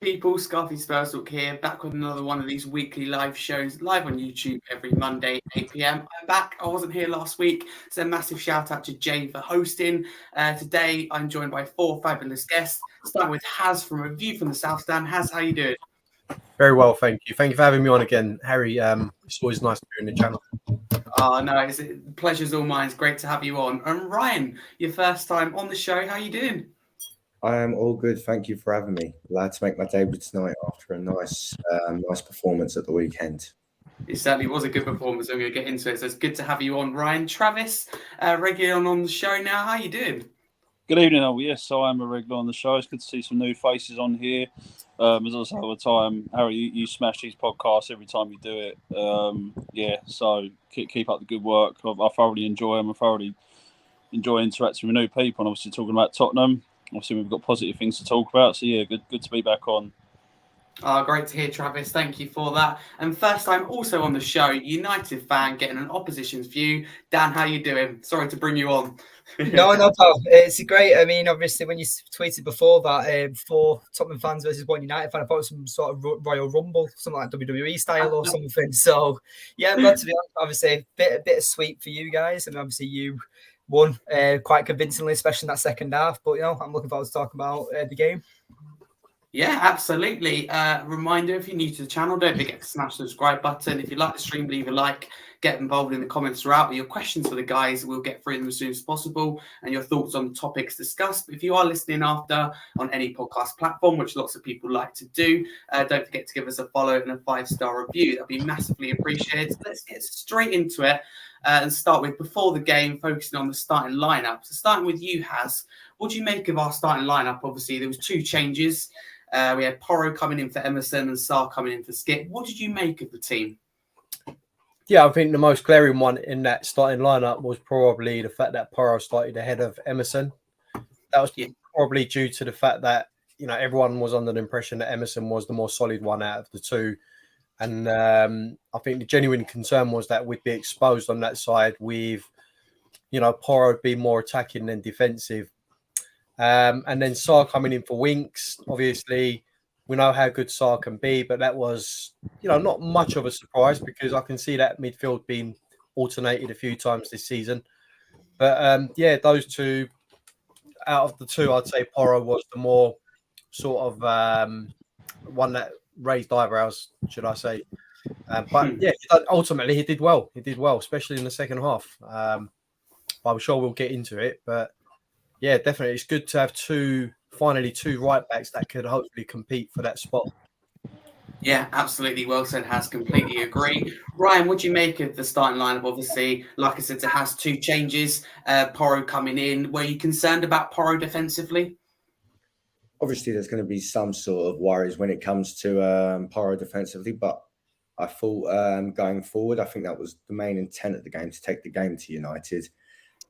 People, Scarfy Spurs Talk here, back with another one of these weekly live shows, live on YouTube every Monday, 8 p.m. I'm back. I wasn't here last week, so a massive shout out to Jay for hosting. Today, I'm joined by four fabulous guests. Starting with Haz from A View from the South Stand. Haz, how you doing? Very well, thank you. Thank you for having me on again, Harry. It's always nice to be on the channel. Oh, no, it's pleasure's all mine. It's great to have you on. And Ryan, your first time on the show. How you doing? I am all good. Thank you for having me. Glad to make my debut tonight after a nice performance at the weekend. It certainly was a good performance. I'm going to get into it. So it's good to have you on, Ryan. Travis, regular on the show now. How you doing? Good evening. Oh, yes, I am a regular on the show. It's good to see some new faces on here. As I say all the time, Harry, you smash these podcasts every time you do it. So keep up the good work. I thoroughly enjoy them. I thoroughly enjoy interacting with new people and obviously talking about Tottenham. Obviously, we've got positive things to talk about. So, yeah, good to be back on. Oh, great to hear, Travis. Thank you for that. And first time also on the show, United fan getting an opposition's view. Dan, how you doing? Sorry to bring you on. No, pal. It's great. I mean, obviously, when you tweeted before that, 4 Tottenham fans versus 1 United fan, I thought it was some sort of Royal Rumble, something like WWE style or something. So, yeah, I'm glad to be on. Obviously, a bit of sweep for you guys. And obviously, you won quite convincingly, especially in that second half. But, I'm looking forward to talking about the game. Yeah, absolutely. Reminder, if you're new to the channel, don't forget to smash the subscribe button. If you like the stream, leave a like. Get involved in the comments throughout. But your questions for the guys, we'll get through them as soon as possible. And your thoughts on the topics discussed. If you are listening after on any podcast platform, which lots of people like to do, don't forget to give us a follow and a 5-star review. That'd be massively appreciated. So let's get straight into it and start with before the game, focusing on the starting lineup. So starting with you, Haz, what do you make of our starting lineup? Obviously, there was 2 changes. We had Porro coming in for Emerson and Sarr coming in for Skip. What did you make of the team? Yeah, I think the most glaring one in that starting lineup was probably the fact that Porro started ahead of Emerson. That was probably due to the fact that, everyone was under the impression that Emerson was the more solid one out of the 2. And I think the genuine concern was that we'd be exposed on that side with, Porro being more attacking than defensive. And then Sarr coming in for Winks. Obviously, we know how good Sarr can be, but that was, not much of a surprise because I can see that midfield being alternated a few times this season. But those 2, out of the 2, I'd say Porro was the more sort of one that raised eyebrows, should I say. But ultimately he did well. He did well, especially in the second half. I'm sure we'll get into it, but yeah, definitely. It's good to have 2 right backs that could hopefully compete for that spot. Yeah, absolutely. Well said, Haz. Completely agree. Ryan, what do you make of the starting lineup? Obviously, like I said, it has 2 changes. Porro coming in. Were you concerned about Porro defensively? Obviously, there's going to be some sort of worries when it comes to Porro defensively, but I thought going forward, I think that was the main intent of the game, to take the game to United.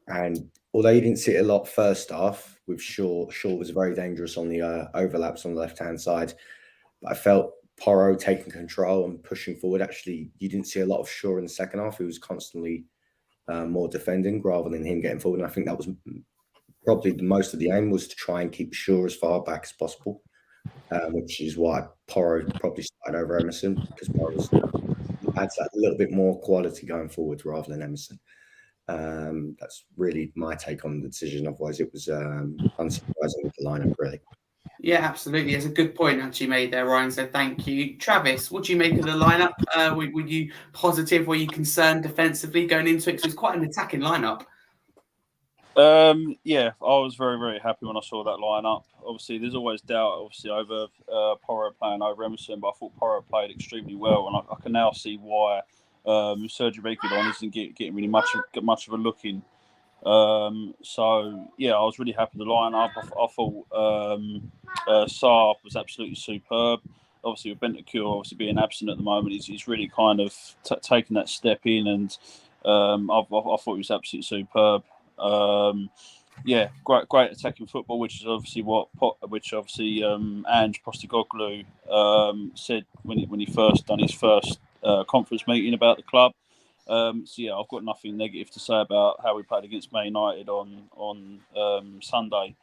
And although you didn't see it a lot first half with Shaw was very dangerous on the overlaps on the left-hand side. But I felt Porro taking control and pushing forward. Actually, you didn't see a lot of Shaw in the second half. He was constantly more defending rather than him getting forward. And I think that was probably the most of the aim, was to try and keep Shaw as far back as possible, which is why Porro probably started over Emerson, because Porro adds that little bit more quality going forward rather than Emerson. That's really my take on the decision. Otherwise, it was unsurprising with the lineup, really. Yeah, absolutely. It's a good point actually made there, Ryan. So thank you. Travis, what do you make of the lineup? Were you positive? Were you concerned defensively going into it? Because it's quite an attacking lineup. I was very, very happy when I saw that lineup. Obviously, there's always doubt, over Porro playing over Emerson, but I thought Porro played extremely well, and I can now see why Sergio Reguilon isn't getting really much of a look in. I was really happy with the lineup. I thought Sarr was absolutely superb. Obviously, with Bentancur being absent at the moment, he's really kind of taken that step in, and I thought he was absolutely superb. Great attacking football, which is obviously Ange Postecoglou said when he first done his first conference meeting about the club. I've got nothing negative to say about how we played against Man United on Sunday.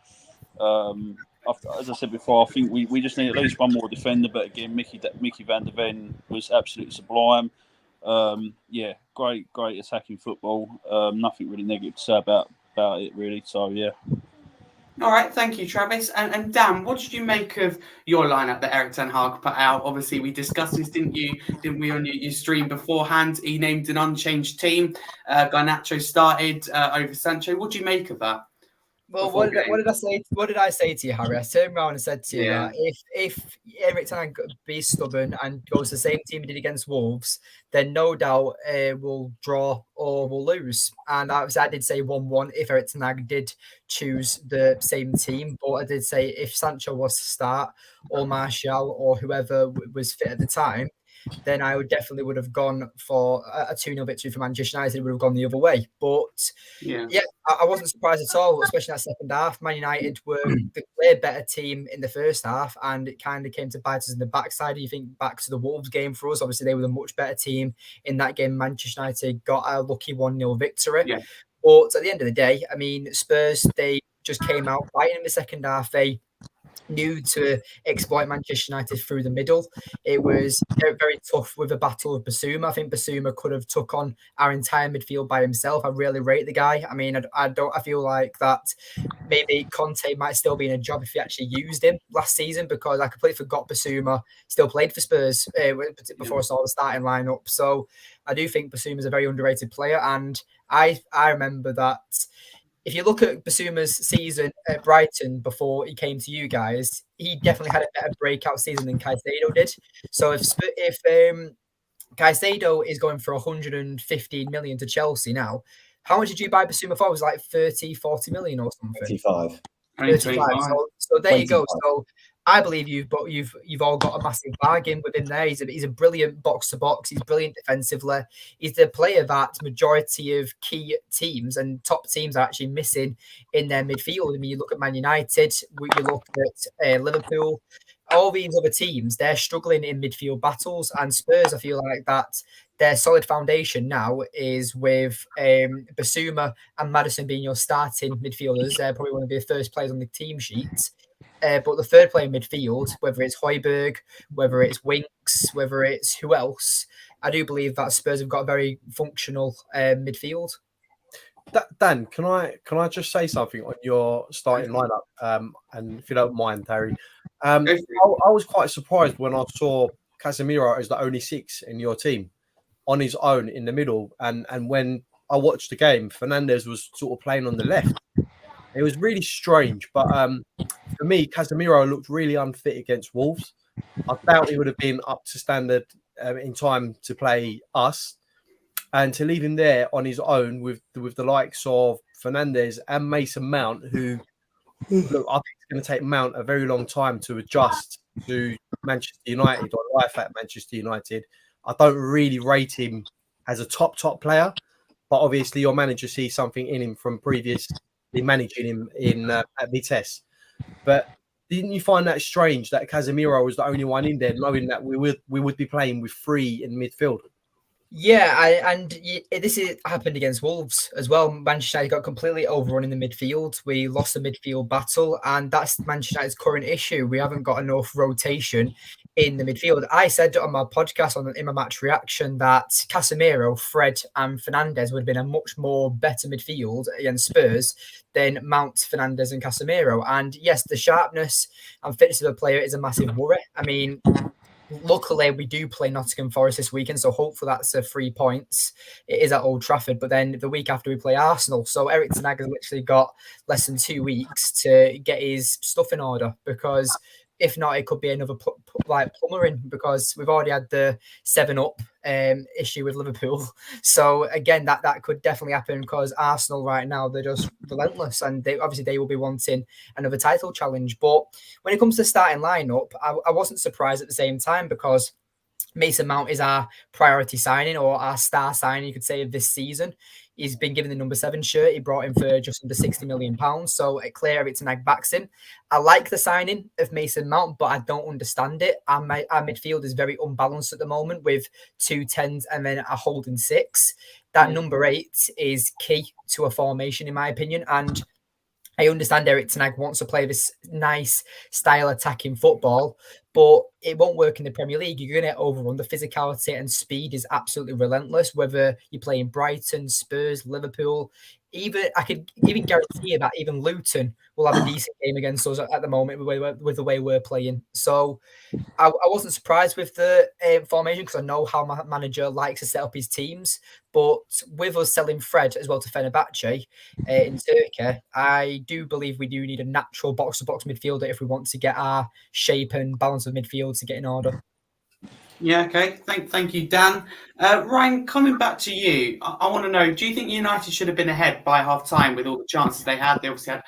as I said before, I think we just need at least one more defender. But again, Mickey van der Ven was absolutely sublime. Great attacking football. Nothing really negative to say about it, really. So, yeah. All right, thank you, Travis. And Dan, what did you make of your lineup that Erik ten Hag put out? Obviously, we discussed this, didn't we, on your stream beforehand? He named an unchanged team. Garnacho started over Sancho. What do you make of that? Well, what did I say? What did I say to you, Harry? I turned around and said to you that if Erik ten Hag be stubborn and goes the same team he did against Wolves, then no doubt we'll draw or we'll lose. And I did say 1-1 if Erik ten Hag did choose the same team, but I did say if Sancho was to start or Martial or whoever was fit at the time, then I would have gone for a 2-0 victory for Manchester United. Would have gone the other way, but I wasn't surprised at all, especially in that second half. Man United were the clear better team in the first half, and it kind of came to bite us in the backside. You think back to the Wolves game for us. Obviously, they were the much better team in that game. Manchester United got a lucky 1-0 victory. Yeah. But at the end of the day, I mean, Spurs, they just came out fighting in the second half. They knew to exploit Manchester United through the middle. It was very tough with the battle of Basuma. I think Basuma could have took on our entire midfield by himself. I really rate the guy. I mean, I feel like that maybe Conte might still be in a job if he actually used him last season, because I completely forgot Basuma still played for Spurs before I saw the starting lineup. So I do think Basuma is a very underrated player, and I remember that. If you look at Basuma's season at Brighton before he came to you guys, he definitely had a better breakout season than Caicedo did. So if Caicedo is going for 115 million to Chelsea now, how much did you buy Basuma for? It was like 30, 40 million or something. 25. 35. So there 25. You go. So I believe you've all got a massive bargain with him there. He's a brilliant box to box. He's brilliant defensively. He's the player that majority of key teams and top teams are actually missing in their midfield. I mean, you look at Man United, you look at Liverpool, all these other teams, they're struggling in midfield battles. And Spurs, I feel like that their solid foundation now is with Basuma and Maddison being your starting midfielders. They're probably one of the first players on the team sheet. But the third player in midfield, whether it's Højbjerg, whether it's Winks, whether it's who else, I do believe that Spurs have got a very functional midfield. Dan, can I just say something on your starting lineup? And if you don't mind, Harry, I was quite surprised when I saw Casemiro as the only 6 in your team on his own in the middle, and when I watched the game, Fernandes was sort of playing on the left. It was really strange, but for me, Casemiro looked really unfit against Wolves. I doubt he would have been up to standard in time to play us, and to leave him there on his own with the likes of Fernandes and Mason Mount, who look, I think it's going to take Mount a very long time to adjust to Manchester United or life at Manchester United. I don't really rate him as a top player, but obviously your manager sees something in him from previously managing him in at Vitesse. But didn't you find that strange that Casemiro was the only one in there, knowing that we would be playing with 3 in midfield? Yeah, this happened against Wolves as well. Manchester United got completely overrun in the midfield. We lost the midfield battle, and that's Manchester United's current issue. We haven't got enough rotation in the midfield. I said on my podcast in my match reaction that Casemiro, Fred, and Fernandes would have been a much more better midfield against Spurs than Mount, Fernandes, and Casemiro. And yes, the sharpness and fitness of the player is a massive worry. I mean, luckily, we do play Nottingham Forest this weekend, so hopefully that's 3 points. It is at Old Trafford, but then the week after we play Arsenal. So Erik ten Hag has literally got less than 2 weeks to get his stuff in order, because if not, it could be another plumbering, because we've already had the 7-up issue with Liverpool. So again, that could definitely happen, because Arsenal right now, they're just relentless, and they will be wanting another title challenge. But when it comes to starting lineup, I wasn't surprised at the same time, because Mason Mount is our priority signing, or our star signing, you could say, of this season. He's been given the number 7 shirt. He brought him for just under £60 million. So clear Erik ten Hag backs him. I like the signing of Mason Mount, but I don't understand it. Our midfield is very unbalanced at the moment, with 2 10s and then a holding 6. That number 8 is key to a formation, in my opinion. And I understand Erik ten Hag wants to play this nice style attacking football, but it won't work in the Premier League. You're going to overrun. The physicality and speed is absolutely relentless, whether you're playing Brighton, Spurs, Liverpool. I could even guarantee you that even Luton will have a decent game against us at the moment with the way we're playing. So I wasn't surprised with the formation because I know how my manager likes to set up his teams. But with us selling Fred as well to Fenerbahce in Turkey, I do believe we do need a natural box-to-box midfielder if we want to get our shape and balance of midfield to get in order. Yeah, okay. Thank you, Dan. Ryan, coming back to you, I want to know, do you think United should have been ahead by half-time with all the chances they had? They obviously had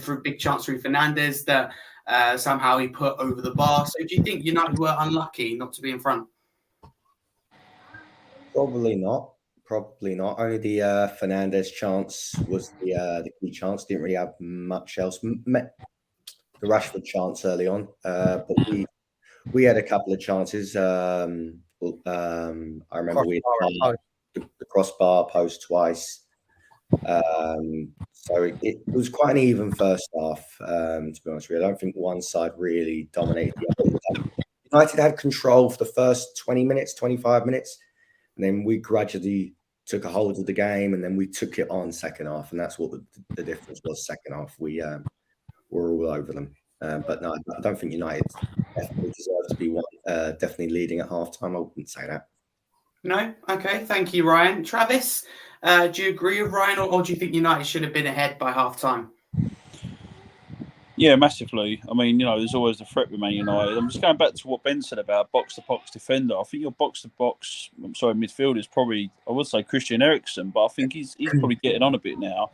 for a big chance through Fernandes that somehow he put over the bar. So do you think United were unlucky not to be in front? Probably not. Probably not. Only the Fernandes chance was the key chance. Didn't really have much else. The Rashford chance early on, but we had a couple of chances. I remember we had the crossbar post twice. So it was quite an even first half, to be honest with you. I don't think one side really dominated the other. United had control for the first 20 minutes, 25 minutes, and then we gradually took a hold of the game, and then we took it on second half, and that's what the difference was. Second half, we were all over them. But no, I don't think United definitely deserve to be definitely leading at half-time. I wouldn't say that. No? Okay, thank you, Ryan. Travis, do you agree with Ryan, or do you think United should have been ahead by half-time? Yeah, massively. I mean, there's always the threat with Man United. I'm just going back to what Ben said about box-to-box defender. I think your box-to-box, midfielder is probably, I would say Christian Eriksen, but I think he's probably getting on a bit now.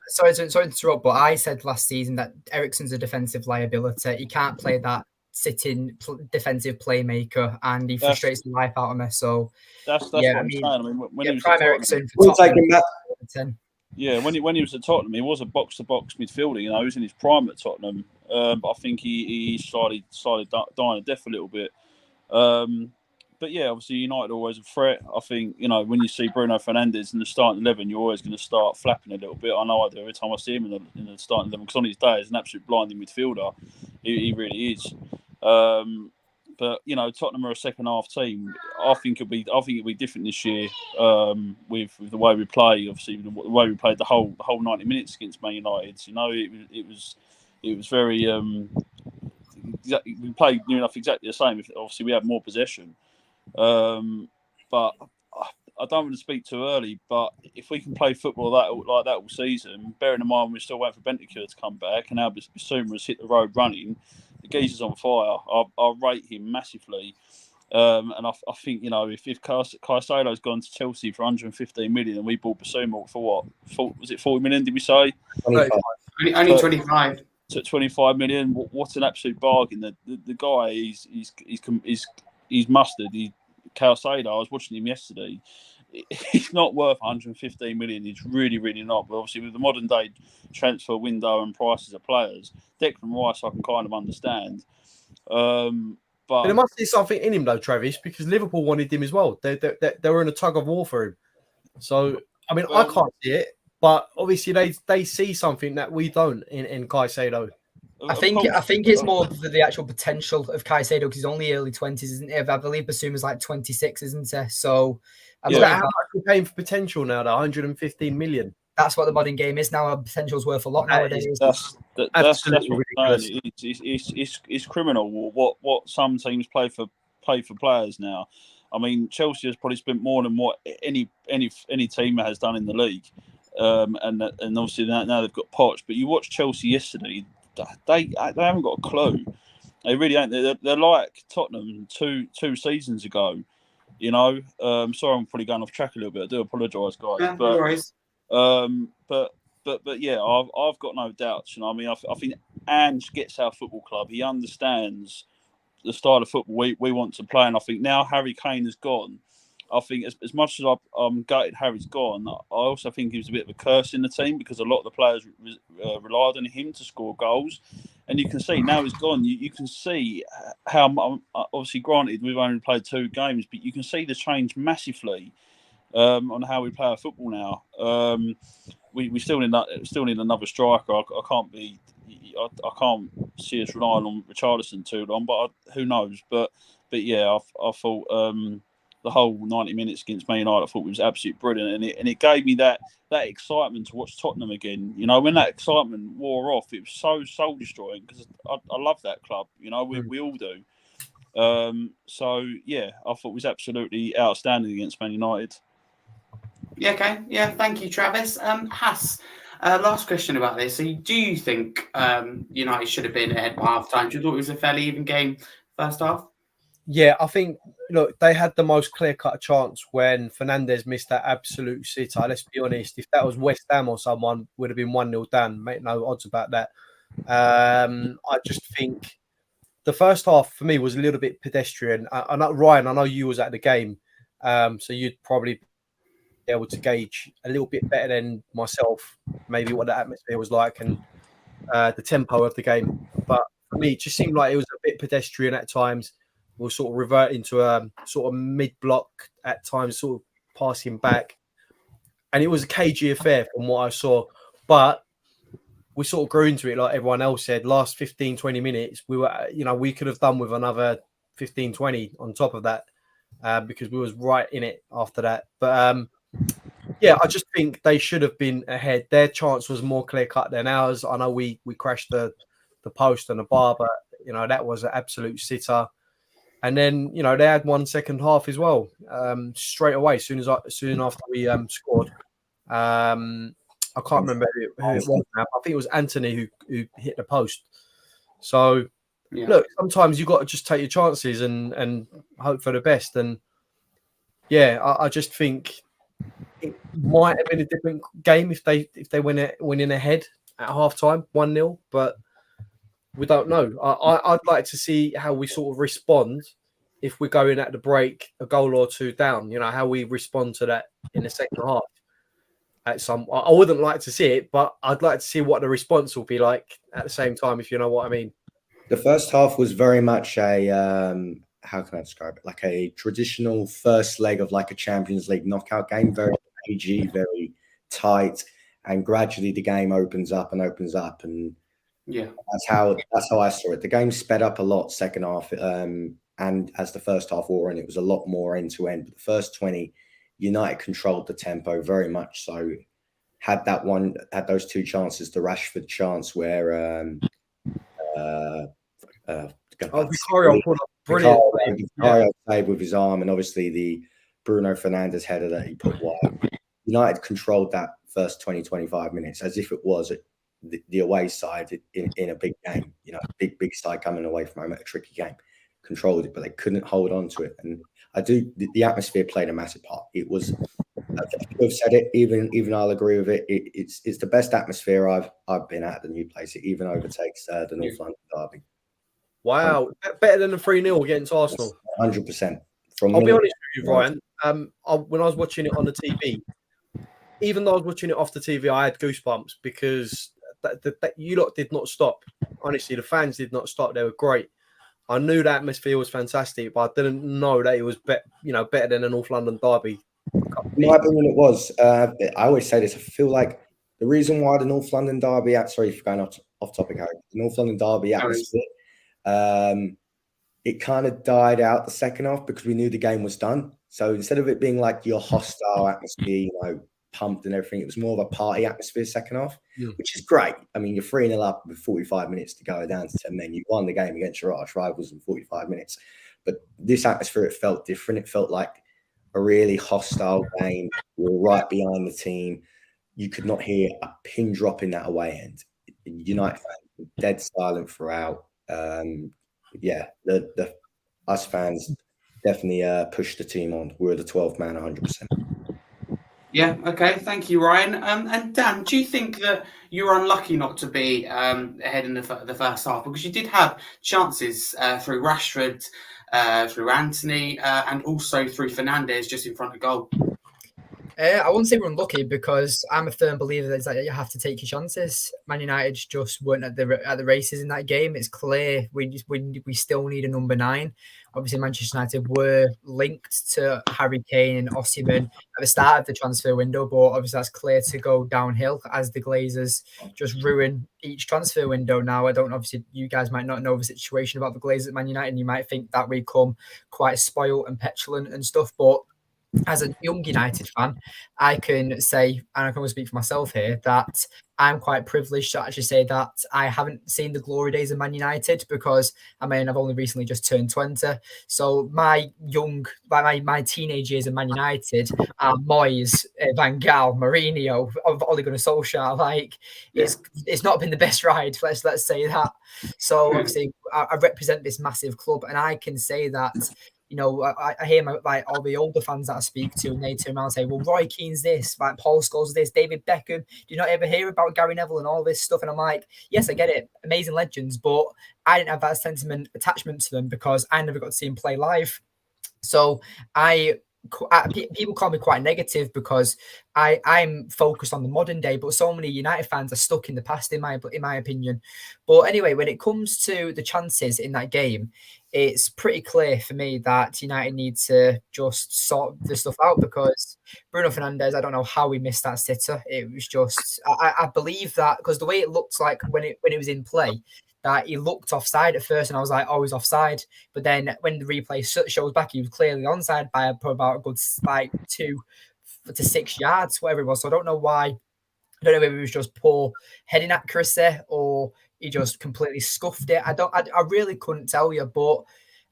Sorry to interrupt, but I said last season that Eriksen's a defensive liability. He can't play that sitting defensive playmaker, and he frustrates the life out of me. So that's what I'm saying. I mean, when he was prime at Eriksen We'll take him back. Yeah, when he was at Tottenham, he was a box-to-box midfielder. He was in his prime at Tottenham, but I think he started dying a death a little bit. But yeah, obviously United are always a threat. I think when you see Bruno Fernandes in the starting 11, you're always going to start flapping a little bit. I know I do every time I see him in the starting 11 because on his day, he's an absolute blinding midfielder. He really is. But Tottenham are a second half team. I think it'll be different this year with the way we play. Obviously, the way we played the whole 90 minutes against Man United. It was very. We played near enough exactly the same. Obviously, we had more possession. But I don't want to speak too early. But if we can play football like that all season, bearing in mind we're still waiting for Bentancur to come back, and now Bissouma has hit the road running. The geezer's on fire. I rate him massively, and I think if Caicedo's gone to Chelsea for 115 million and we bought Bissouma for what? Was it 40 million? Did we say? 25. Only 25. To 25 million. What an absolute bargain! The guy he's mustard. Caicedo. I was watching him yesterday. He's not worth 115 million. He's really, really not. But obviously, with the modern day transfer window and prices of players, Declan Rice I can kind of understand. But there must be something in him though, Travis, because Liverpool wanted him as well. They were in a tug of war for him. So I mean, I can't see it, but obviously they see something that we don't in Caicedo. I think it's more the actual potential of Caicedo because he's only early 20s, isn't he? I believe Bissouma's like 26, isn't he? So how much we're paying for potential now? 115 million. That's what the modern game is now. Our potential's worth a lot nowadays. That's what I'm saying. It's criminal what some teams play for players now. I mean, Chelsea has probably spent more than what any team has done in the league, and obviously now they've got Poch. But you watched Chelsea yesterday. They haven't got a clue. They really ain't. They're like Tottenham two seasons ago. Sorry, I'm probably going off track a little bit. I do apologise, guys. Yeah, no worries. But yeah, I've got no doubts. I mean, I think Ange gets our football club. He understands the style of football we want to play, and I think now Harry Kane has gone. I think as much as I'm gutted Harry's gone, I also think he was a bit of a curse in the team because a lot of the players relied on him to score goals. And you can see now he's gone. You can see how, obviously, granted, we've only played 2 games, but you can see the change massively on how we play our football now. we still need another striker. I can't see us relying on Richarlison too long, but who knows? But yeah, I thought the whole 90 minutes against Man United, I thought was absolutely brilliant, and it gave me that excitement to watch Tottenham again. You know, when that excitement wore off, it was so soul destroying because I love that club. You know, we all do. So yeah, I thought it was absolutely outstanding against Man United. Yeah, okay. Yeah, thank you, Travis. Hass, last question about this. So do you think United should have been ahead by half time? Do you thought it was a fairly even game first half? Yeah, I think, look, they had the most clear-cut chance when Fernandes missed that absolute sitter. Let's be honest, if that was West Ham or someone, would have been 1-0 down. Make no odds about that. I just think the first half for me was a little bit pedestrian. Ryan, I know you was at the game, so you'd probably be able to gauge a little bit better than myself, maybe what the atmosphere was like and the tempo of the game. But for me, it just seemed like it was a bit pedestrian at times. We'll sort of revert into a sort of mid-block at times, sort of passing back. And it was a cagey affair from what I saw. But we sort of grew into it, like everyone else said. Last 15, 20 minutes, we could have done with another 15, 20 on top of that because we was right in it after that. But yeah, I just think they should have been ahead. Their chance was more clear-cut than ours. I know we crashed the post and the bar, but, that was an absolute sitter. And then, they had 1 second half as well, straight away, soon after we scored. I can't remember who it was now. I think it was Anthony who hit the post. So, Look, sometimes you've got to just take your chances and hope for the best. And, yeah, I just think it might have been a different game if they went in ahead at half-time, 1-0, but we don't know. I'd like to see how we sort of respond if we're going at the break a goal or two down. How we respond to that in the second half. I wouldn't like to see it, but I'd like to see what the response will be like at the same time, if you know what I mean. The first half was very much a how can I describe it? Like a traditional first leg of like a Champions League knockout game, very cagey, very tight, and gradually the game opens up, and yeah, that's how I saw it. The game sped up a lot second half, and as the first half wore on, it was a lot more end to end. But the first 20, United controlled the tempo very much. So had those two chances, the Rashford chance where Vicario put up brilliant. Vicario played with his arm, and obviously the Bruno Fernandes header that he put wide. United controlled that first 20, 25 minutes as if it was the away side in a big game, big side coming away from home at a tricky game. Controlled it, but they couldn't hold on to it. And the atmosphere played a massive part. It was, I've said it, even I'll agree with it. It's the best atmosphere I've been at the new place. It even overtakes the North London derby. Wow, better than the 3-0 against Arsenal. 100%. I'll be honest with you, Ryan. When I was watching it on the TV, even though I was watching it off the TV, I had goosebumps because you lot did not stop. Honestly, the fans did not stop. They were great. I knew the atmosphere was fantastic, but I didn't know that it was better than a North London derby. In my opinion, it was. I always say this. I feel like the reason why the North London derby, sorry for going off topic, Harry. The North London derby atmosphere, it kind of died out the second half because we knew the game was done. So instead of it being like your hostile atmosphere, pumped and everything, it was more of a party atmosphere second half, which is great. I mean, you're 3-0 up with 45 minutes to go down to 10 men. You won the game against your arch rivals in 45 minutes. But this atmosphere, it felt different. It felt like a really hostile game. We were right behind the team. You could not hear a pin drop in that away end. United fans were dead silent throughout. Us fans definitely pushed the team on. We were the 12th man, 100%. Yeah, okay. Thank you, Ryan. And Dan, do you think that you were unlucky not to be ahead in the first half? Because you did have chances through Rashford, through Anthony, and also through Fernandes just in front of goal. I wouldn't say we're unlucky because I'm a firm believer that you have to take your chances. Man United just weren't at the races in that game. It's clear we still need a number 9. Obviously, Manchester United were linked to Harry Kane and Osimhen at the start of the transfer window, but obviously that's clear to go downhill as the Glazers just ruin each transfer window now. I don't obviously you guys might not know the situation about the Glazers at Man United, and you might think that we come quite spoiled and petulant and stuff, but as a young United fan, I can say, and I can only speak for myself here, that I'm quite privileged to actually say that I haven't seen the glory days of Man United because, I mean, I've only recently just turned 20. So my teenage years of Man United are Moyes, Van Gaal, Mourinho, of Ole Gunnar Solskjaer. Like, it's not been the best ride, let's say that. So obviously, I represent this massive club, and I can say that I hear all the older fans that I speak to, and they turn around and say, well, Roy Keane's this, like Paul Scholes this, David Beckham. Do you not ever hear about Gary Neville and all this stuff? And I'm like, yes, I get it. Amazing legends, but I didn't have that sentiment attachment to them because I never got to see them play live. So people call me quite negative because I'm focused on the modern day, but so many United fans are stuck in the past, in my opinion. But anyway, when it comes to the chances in that game, it's pretty clear for me that United need to just sort the stuff out because Bruno Fernandes, I don't know how we missed that sitter. It was just, I believe that because the way it looked like when it was in play, that he looked offside at first, and I was like, oh, he's offside. But then when the replay shows back, he was clearly onside by about a good 2 to 6 yards, whatever it was. So I don't know why. I don't know if it was just poor heading accuracy or he just completely scuffed it. I really couldn't tell you, but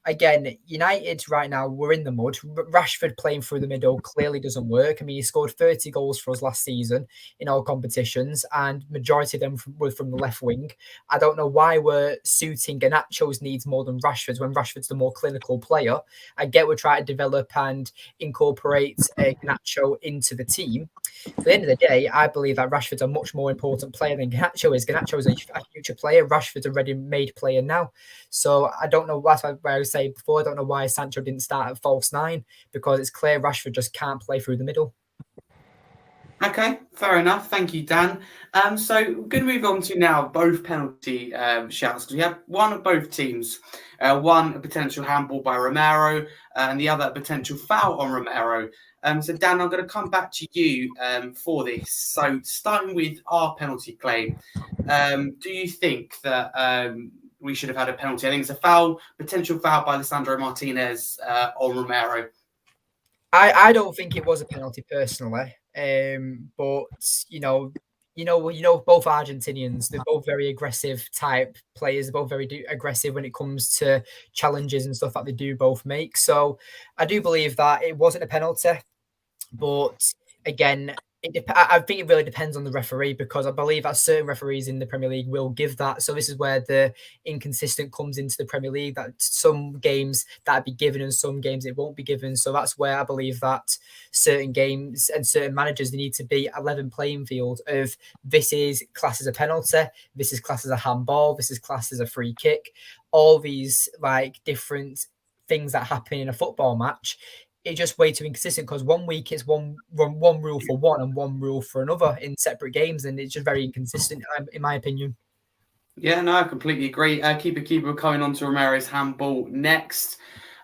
again, United right now, we're in the mud. Rashford playing through the middle clearly doesn't work. I mean, he scored 30 goals for us last season in all competitions, and majority of them were from the left wing. I don't know why we're suiting Garnacho's needs more than Rashford's when Rashford's the more clinical player. I get we're trying to develop and incorporate Garnacho into the team. At the end of the day, I believe that Rashford's a much more important player than Garnacho is. Garnacho is a future player. Rashford's a ready-made player now. So I don't know. That's why I was saying before. I don't know why Sancho didn't start at false 9 because it's clear Rashford just can't play through the middle. Okay, fair enough. Thank you, Dan. So we're going to move on to now both penalty shouts because we have one of both teams. One a potential handball by Romero and the other a potential foul on Romero. So Dan, I'm going to come back to you for this. So starting with our penalty claim, do you think that we should have had a penalty? I think it's a potential foul by Lisandro Martinez on Romero. I don't think it was a penalty personally, but both Argentinians, they're both very aggressive type players. They're both very aggressive when it comes to challenges and stuff that they do both make. So I do believe that it wasn't a penalty, but again, I think it really depends on the referee because I believe that certain referees in the Premier League will give that. So this is where the inconsistent comes into the Premier League, that some games that'd be given and some games it won't be given. So that's where I believe that certain games and certain managers, they need to be a level playing field of this is classed as a penalty, this is classed as a handball, this is classed as a free kick. All these like different things that happen in a football match, it's just way too inconsistent because 1 week it's one rule for one and one rule for another in separate games, and it's just very inconsistent in my opinion. Yeah, no, I completely agree. Keeper coming on to Romero's handball next.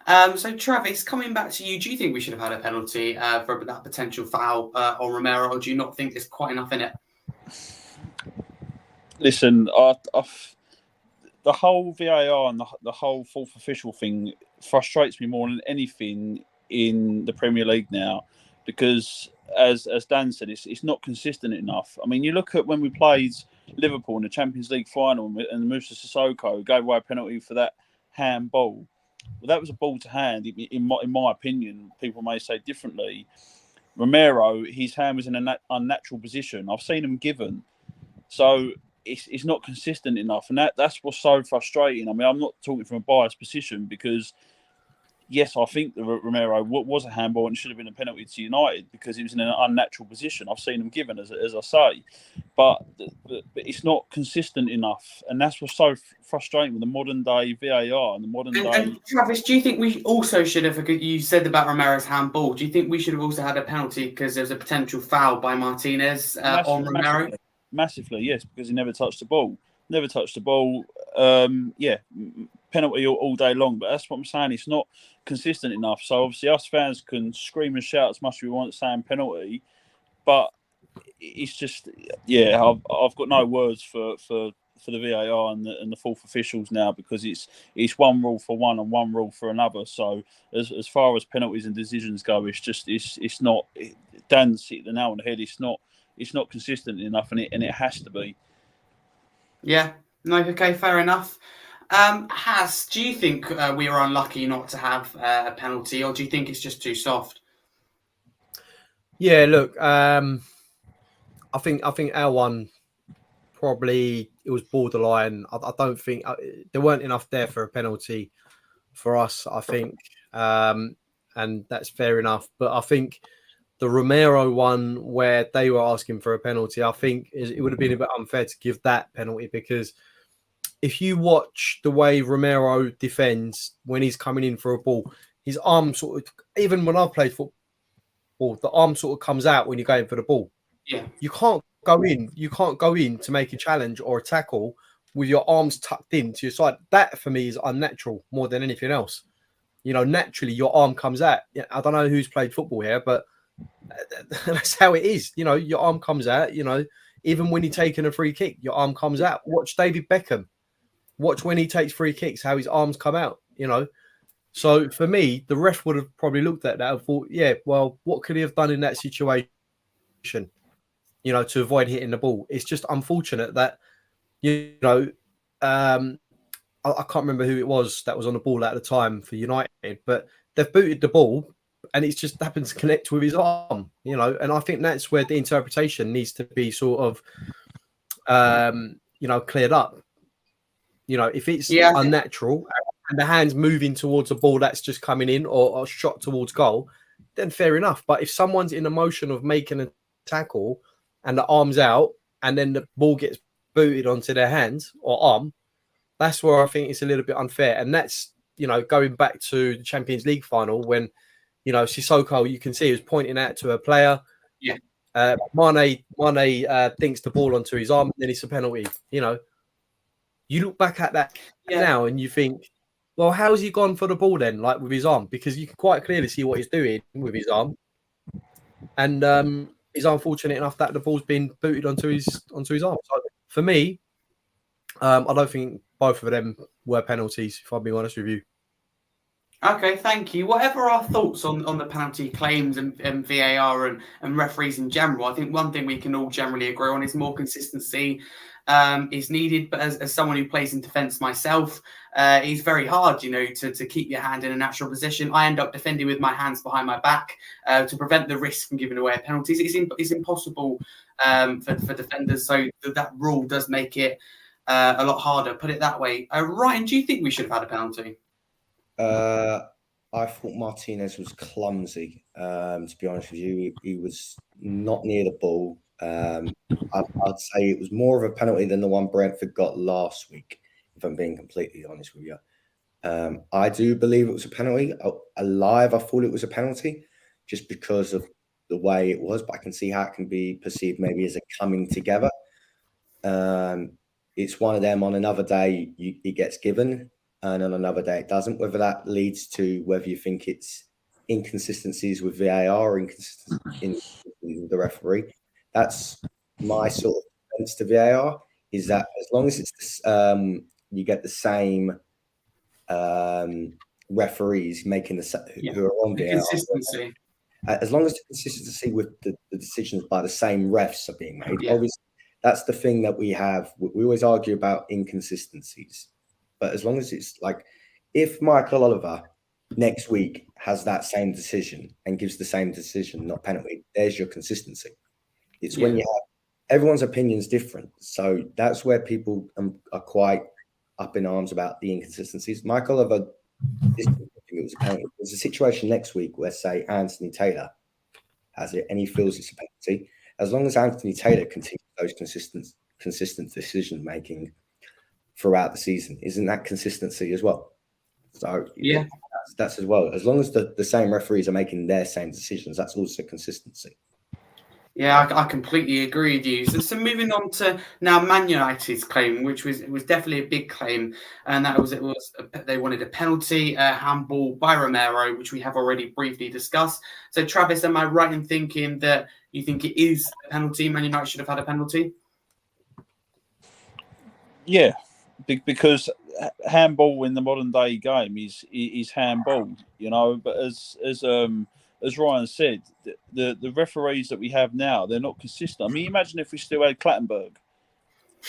So Travis, coming back to you, do you think we should have had a penalty for that potential foul on Romero, or do you not think there's quite enough in it? Listen, the whole VAR and the whole fourth official thing frustrates me more than anything in the Premier League now, because as Dan said, it's not consistent enough. I mean, you look at when we played Liverpool in the Champions League final and Moussa Sissoko gave away a penalty for that handball. Well, that was a ball to hand. In my opinion, people may say differently. Romero, his hand was in an unnatural position. I've seen him given. So it's not consistent enough. And that's what's so frustrating. I mean, I'm not talking from a biased position because yes, I think that Romero was a handball and should have been a penalty to United because he was in an unnatural position. I've seen him given, as I say. but it's not consistent enough, and that's what's so frustrating with the modern day VAR and the modern day. And Travis, do you think we also should have? You said about Romero's handball. Do you think we should have also had a penalty because there was a potential foul by Martinez on Romero? Massively, yes, because he never touched the ball. Penalty all day long. But that's what I'm saying. It's not consistent enough. So obviously, us fans can scream and shout as much as we want, saying penalty, but it's just, I've got no words for the VAR and the fourth officials now, because it's one rule for one and one rule for another. So as far as penalties and decisions go, it's not. Dan's hit the nail on the head. It's not consistent enough, and it has to be. Yeah. No. Okay. Fair enough. Do you think we were unlucky not to have a penalty, or do you think it's just too soft? Yeah. Look. I think our one probably, it was borderline. I don't think there weren't enough there for a penalty for us, I think, and that's fair enough. But I think the Romero one, where they were asking for a penalty, I think it would have been a bit unfair to give that penalty, because if you watch the way Romero defends when he's coming in for a ball, his arm sort of, even when I've played football, the arm sort of comes out when you're going for the ball. Yeah. You can't go in to make a challenge or a tackle with your arms tucked into your side. That for me is unnatural more than anything else. Naturally your arm comes out. I don't know who's played football here, but that's how it is. Your arm comes out. Even when you're taking a free kick, your arm comes out. Watch David Beckham. Watch when he takes free kicks, how his arms come out. So for me, the ref would have probably looked at that and thought, yeah, well, what could he have done in that situation? To avoid hitting the ball. It's just unfortunate that, I can't remember who it was that was on the ball at the time for United, but they've booted the ball and it's just happened to connect with his arm, and I think that's where the interpretation needs to be sort of, cleared up. If it's unnatural and the hand's moving towards a ball that's just coming in or shot towards goal, then fair enough. But if someone's in the motion of making a tackle and the arm's out and then the ball gets booted onto their hand or arm, that's where I think it's a little bit unfair. And that's, going back to the Champions League final when, Sissoko, you can see he was pointing out to a player. Yeah. Mane thinks the ball onto his arm, and then it's a penalty. You look back at that now and you think, well, how's he gone for the ball then, like with his arm? Because you can quite clearly see what he's doing with his arm. And he's unfortunate enough that the ball's been booted onto his arm. So for me, I don't think both of them were penalties, if I'll be honest with you. Okay, thank you. Whatever our thoughts on the penalty claims and VAR and referees in general, I think one thing we can all generally agree on is more consistency is needed. But as someone who plays in defence myself, it's very hard, to keep your hand in a natural position. I end up defending with my hands behind my back to prevent the risk from giving away penalties. It's impossible for defenders. So that rule does make it a lot harder, put it that way. Ryan, do you think we should have had a penalty? I thought Martinez was clumsy. To be honest with you, he was not near the ball. I'd say it was more of a penalty than the one Brentford got last week, if I'm being completely honest with you. I do believe it was a penalty. Alive, I thought it was a penalty just because of the way it was, but I can see how it can be perceived maybe as a coming together. It's one of them. On another day, it gets given, and on another day it doesn't. Whether that leads to whether you think it's inconsistencies with VAR or inconsistencies in the referee, that's my sort of defense to VAR, is that as long as it's you get the same referees making who are on VAR, consistency. As long as the consistency with the decisions by the same refs are being made. Yeah. Obviously, that's the thing that we have. We always argue about inconsistencies, but as long as it's like, if Michael Oliver next week has that same decision and gives the same decision, not penalty, there's your consistency. It's when you have everyone's opinion's different, so that's where people are quite up in arms about the inconsistencies. Michael Oliver, I think it was a penalty. There's a situation next week where, say, Anthony Taylor has it and he feels it's a penalty, As long as Anthony Taylor continues those consistent decision making throughout the season, isn't that consistency as well? So Yeah, that's as well. As long as the same referees are making their same decisions, that's also consistency. yeah, I completely agree with you. So moving on to now Man United's claim, which was definitely a big claim, and that was they wanted a penalty, handball by Romero, which we have already briefly discussed. So Travis, am I right in thinking that you think it is a penalty? Man United should have had a penalty. Yeah, because handball in the modern day game is handball, you know. But as Ryan said, the referees that we have now, they're not consistent. I mean, imagine if we still had Clattenburg.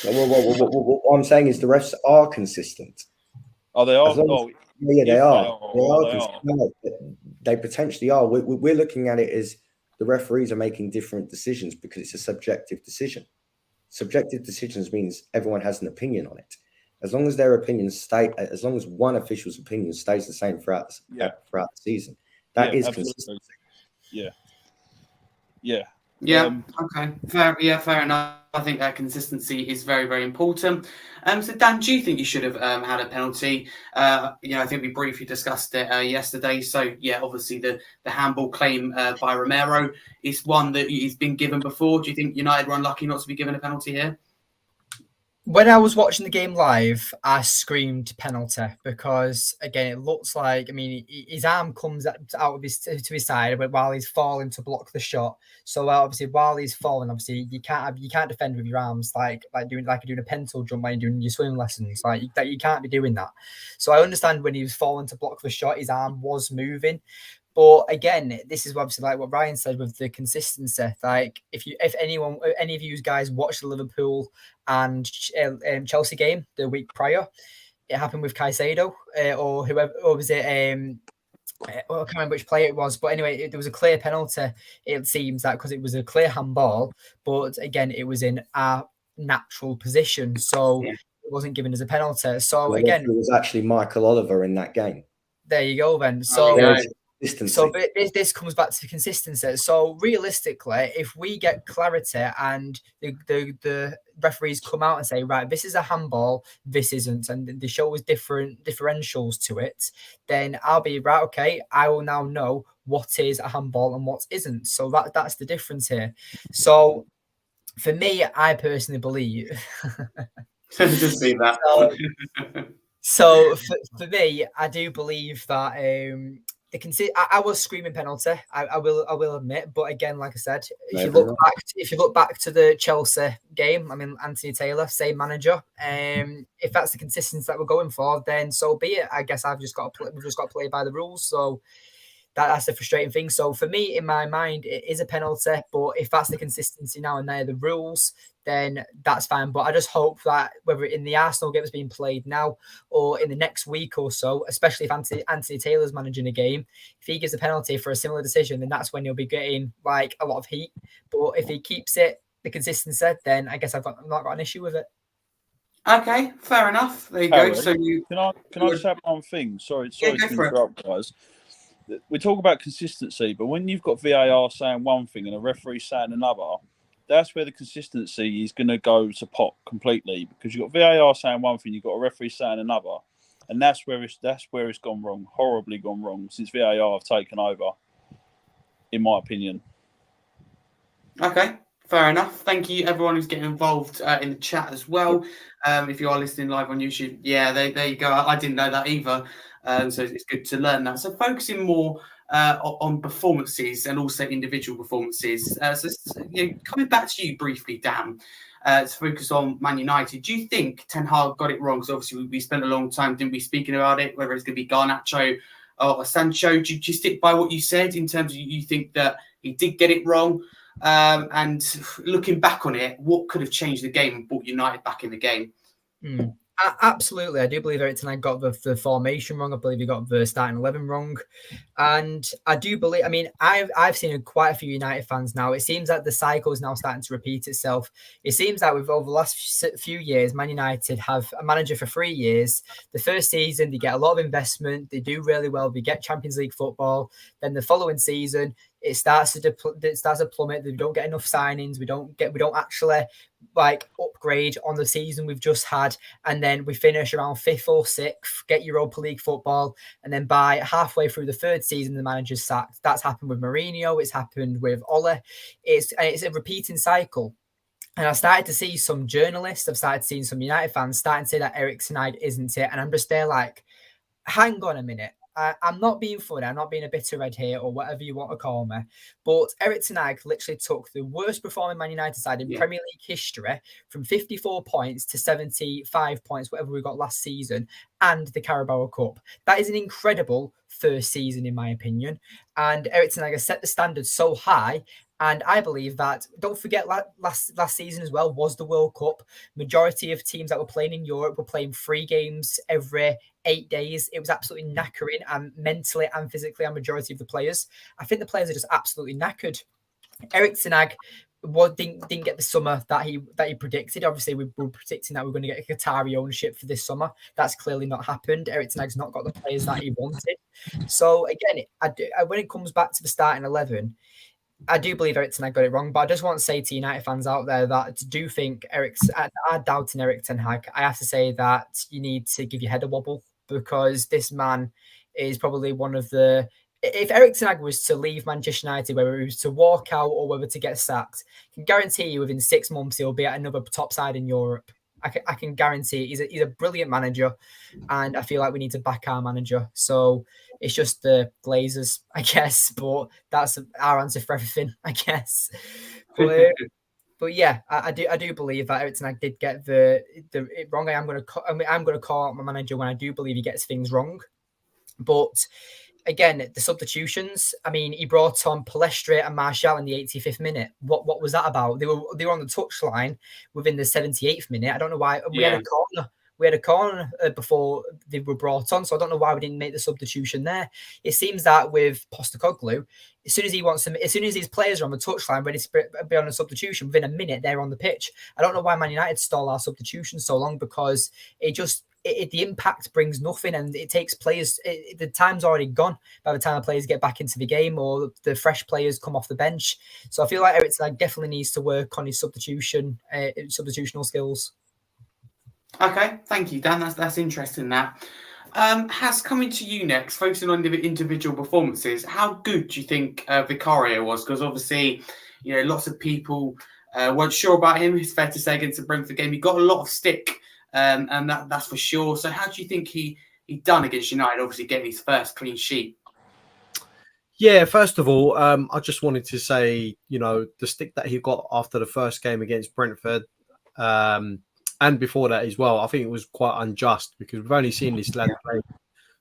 What I'm saying is the refs are consistent. Oh, they are. Yeah, they are. They are. No, they potentially are. We're looking at it as the referees are making different decisions because it's a subjective decision. Subjective decisions means everyone has an opinion on it. As long as their opinions stay, as long as one official's opinion stays the same throughout the season, that is consistent. Yeah. Okay. Fair enough. I think that consistency is very, very important. So Dan, do you think you should have had a penalty? I think we briefly discussed it yesterday. So yeah, obviously the handball claim by Romero is one that he's been given before. Do you think United were unlucky not to be given a penalty here? When I was watching the game live, I screamed penalty because, again, it looks like, his arm comes out of to his side while he's falling to block the shot. So obviously, while he's falling, obviously you can't defend with your arms like doing a pental jump when you're doing your swimming lessons. Like that, you can't be doing that. So I understand when he was falling to block the shot, his arm was moving. But again, this is obviously like what Ryan said with the consistency. Like if any of you guys watched the Liverpool and Chelsea game the week prior, it happened with Caicedo or whoever, or was it? I can't remember which player it was, but anyway, there was a clear penalty. It seems that because it was a clear handball, but again, it was in a natural position, so it wasn't given as a penalty. So again, it was actually Michael Oliver in that game. There you go, then. So this comes back to consistency. So realistically, if we get clarity and the referees come out and say, right, this is a handball, this isn't, and they show us different differentials to it, then I'll be right. Okay, I will now know what is a handball and what isn't. So that's the difference here. So for me, I personally believe. Just see that. So for me, I do believe that. I was screaming penalty. I will admit, but again, like I said, if you look back to the Chelsea game, Anthony Taylor, same manager. If that's the consistency that we're going for, then so be it. I guess we've just got to play by the rules. So that's the frustrating thing. So for me, in my mind, it is a penalty. But if that's the consistency now and they're the rules, then that's fine. But I just hope that whether in the Arsenal game that's being played now or in the next week or so, especially if Anthony Taylor's managing a game, if he gives a penalty for a similar decision, then that's when he'll be getting like a lot of heat. But if he keeps it the consistency, then I guess I've not got an issue with it. Okay, fair enough. There you go. So can I just have one thing? Sorry to interrupt, guys. We talk about consistency, but when you've got VAR saying one thing and a referee saying another, that's where the consistency is going to go to pot completely, because you've got VAR saying one thing, you've got a referee saying another, and that's where it's gone wrong, horribly gone wrong since VAR have taken over, in my opinion. Okay, fair enough. Thank you, everyone who's getting involved in the chat as well. If you are listening live on YouTube, there you go. I didn't know that either. So it's good to learn that. So focusing more on performances and also individual performances. Coming back to you briefly, Dan, to focus on Man United. Do you think Ten Hag got it wrong? Because obviously we spent a long time, didn't we, speaking about it, whether it's going to be Garnacho or Sancho. Do you stick by what you said in terms of you think that he did get it wrong? And looking back on it, what could have changed the game and brought United back in the game? Absolutely, I do believe Eric Ten Hag got the formation wrong. I believe he got the starting 11 wrong, and I do believe. I've seen quite a few United fans now. It seems that the cycle is now starting to repeat itself. It seems that over the last few years, Man United have a manager for 3 years. The first season, they get a lot of investment. They do really well. They get Champions League football. Then the following season, it starts to plummet. We don't get enough signings. We don't actually like upgrade on the season we've just had, and then we finish around 5th or 6th, get Europa League football, and then by halfway through the 3rd season, the manager's sacked. That's happened with Mourinho. It's happened with Ole. It's a repeating cycle. And I started to see some journalists, I've started seeing some United fans starting to say that Erik ten Hag isn't it. And I'm just there like, hang on a minute. I'm not being funny. I'm not being a bitter red here or whatever you want to call me. But Erik ten Hag literally took the worst performing Man United side in Premier League history from 54 points to 75 points, whatever we got last season, and the Carabao Cup. That is an incredible first season, in my opinion. And Erik ten Hag has set the standard so high. And I believe that, don't forget, last season as well was the World Cup. Majority of teams that were playing in Europe were playing 3 games every 8 days. It was absolutely knackering, and mentally and physically, a majority of the players. I think the players are just absolutely knackered. Erik ten Hag didn't get the summer that he predicted. Obviously, we were predicting that we were going to get a Qatari ownership for this summer. That's clearly not happened. Erik ten Hag's not got the players that he wanted. So again, when it comes back to the starting 11, I do believe Erik ten Hag got it wrong, but I just want to say to United fans out there that do think are doubting Erik ten Hag, I have to say that you need to give your head a wobble, because this man is probably one of the... If Erik ten Hag was to leave Manchester United, whether he was to walk out or whether to get sacked, I can guarantee you within 6 months he'll be at another top side in Europe. I can guarantee he's a brilliant manager, and I feel like we need to back our manager. So it's just the Glazers, I guess, but that's our answer for everything, I guess. But yeah, I do believe that Erik ten Hag did get the wrong. I'm going to call out my manager when I do believe he gets things wrong. But again, the substitutions. I mean, he brought on Palestre and Martial in the 85th minute. What was that about? They were on the touchline within the 78th minute. I don't know why. We had a corner. We had a corner before they were brought on, so I don't know why we didn't make the substitution there. It seems that with Postecoglou, as soon as these players are on the touchline ready to be on a substitution, within a minute they're on the pitch. I don't know why Man United stall our substitution so long, because the impact brings nothing, and it takes players. The time's already gone by the time the players get back into the game or the fresh players come off the bench. So I feel like Erik ten Hag definitely needs to work on his substitutional skills. Okay, thank you, Dan. That's interesting. That has coming to you next, focusing on individual performances. How good do you think Vicario was? Because obviously, lots of people weren't sure about him. It's fair to say against the Brentford game, he got a lot of stick, and that's for sure. So, how do you think he done against United? Obviously, getting his first clean sheet. Yeah, first of all, I just wanted to say, the stick that he got after the first game against Brentford. And before that as well, I think it was quite unjust, because we've only seen this lad play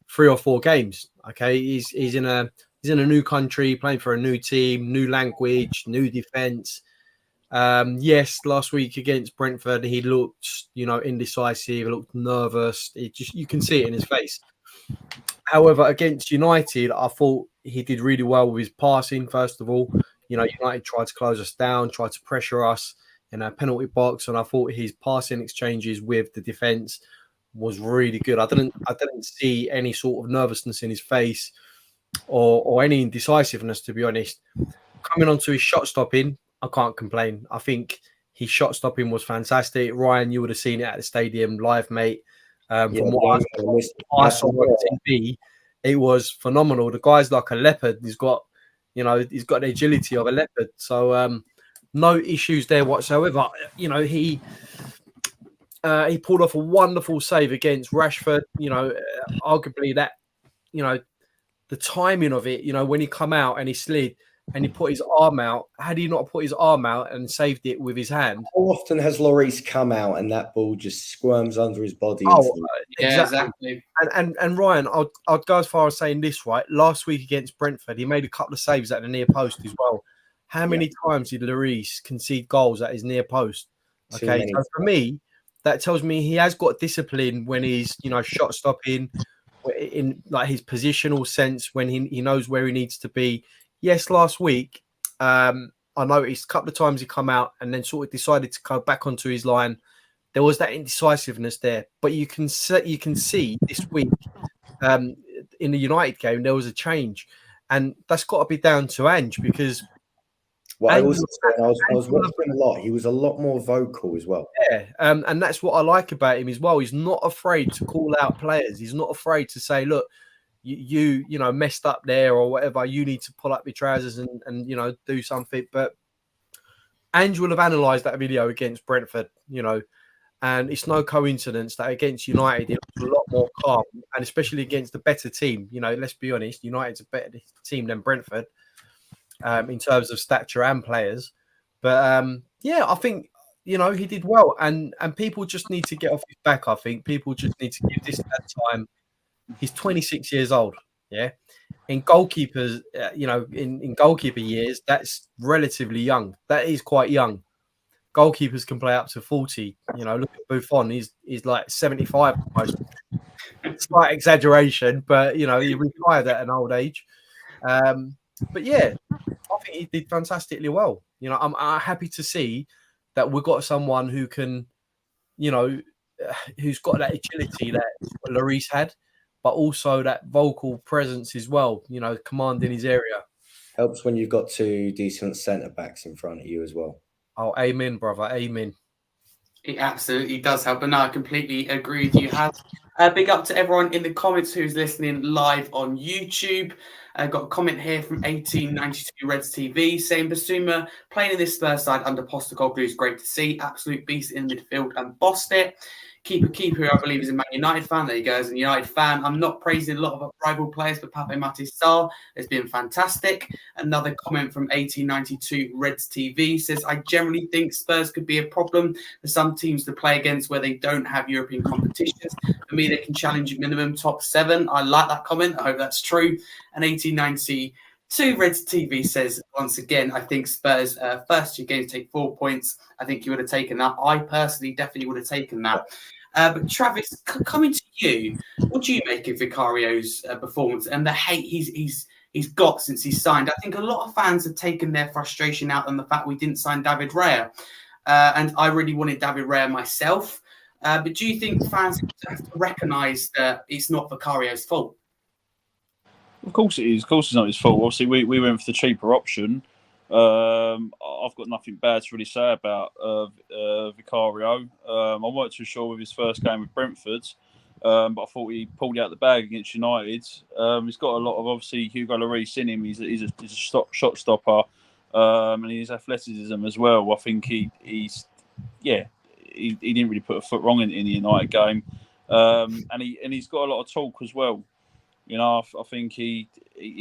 3 or 4 games. Okay, he's in a new country, playing for a new team, new language, new defense. Yes, last week against Brentford, he looked, indecisive, looked nervous. You can see it in his face. However, against United, I thought he did really well with his passing. First of all, United tried to close us down, tried to pressure us in our penalty box, and I thought his passing exchanges with the defense was really good. I didn't see any sort of nervousness in his face or any indecisiveness, to be honest. Coming on to his shot stopping, I can't complain. I think his shot stopping was fantastic. Ryan, you would have seen it at the stadium live, mate. From what I saw on TV, it was phenomenal. The guy's like a leopard. He's got the agility of a leopard. So no issues there whatsoever. He pulled off a wonderful save against Rashford. Arguably that, the timing of it, when he come out and he slid and he put his arm out, had he not put his arm out and saved it with his hand? How often has Lloris come out and that ball just squirms under his body? Exactly. And Ryan, I'd go as far as saying this, right? Last week against Brentford, he made a couple of saves at the near post as well. How many times did Lloris concede goals at his near post? Okay, so for me, that tells me he has got discipline when he's, shot stopping, in like his positional sense, when he knows where he needs to be. Yes, last week, I noticed a couple of times he come out and then sort of decided to go back onto his line. There was that indecisiveness there, but you can see this week in the United game there was a change. and that's got to be down to Ange because Well, Ange, I was watching a lot. He was a lot more vocal as well. yeah, and that's what I like about him as well. He's not afraid to call out players. He's not afraid to say, "Look, you know messed up there or whatever. You need to pull up your trousers and you know do something." But Ange will have analysed that video against Brentford, you know, and it's no coincidence that against United it was a lot more calm, and especially against the better team. You know, let's be honest, United's a better team than Brentford in terms of stature and players. But yeah, I think you know he did well, and people just need to get off his back. I think people just need to give this lad time. He's 26 years old. Yeah, in goalkeepers, you know, in goalkeeper years, that's relatively young. That is quite young. Goalkeepers can play up to 40. You know, look at Buffon. He's like 75 almost. Slight exaggeration, but you know, he retired at an old age. But yeah, I think he did fantastically well. You know, I'm happy to see that we've got someone who can, you know, who's got that agility that Lloris had, but also that vocal presence as well. You know, commanding his area. Helps when you've got two decent centre backs in front of you as well. Oh, amen, brother, amen. It absolutely does help. But no, I completely agree with you, Haz. Big up to everyone in the comments who's listening live on YouTube. Got a comment here from 1892 Reds TV saying Basuma playing in this Spurs side under Postecoglou is great to see. Absolute beast in midfield and bossed it. Keeper, who I believe is a Man United fan. There you go, as a United fan. I'm not praising a lot of rival players, but Pape Matis Sarr has been fantastic. Another comment from 1892 Reds TV says, I generally think Spurs could be a problem for some teams to play against where they don't have European competitions. For me, they can challenge minimum top 7. I like that comment. I hope that's true. And 1892 Reds TV says, once again, I think Spurs' first 2 games take 4 points. I think you would have taken that. I personally definitely would have taken that. But Travis, coming to you, what do you make of Vicario's performance and the hate he's got since he signed? I think a lot of fans have taken their frustration out on the fact we didn't sign David Raya. And I really wanted David Raya myself. But do you think fans have to recognise that it's not Vicario's fault? Of course it is. Of course it's not his fault. Obviously, we went for the cheaper option. I've got nothing bad to really say about Vicario. I weren't too sure with his first game with Brentford, but I thought he pulled out the bag against United. He's got a lot of, obviously, Hugo Lloris in him. He's a shot stopper, and his athleticism as well. I think he didn't really put a foot wrong in the United game, and he's got a lot of talk as well. You know, I think he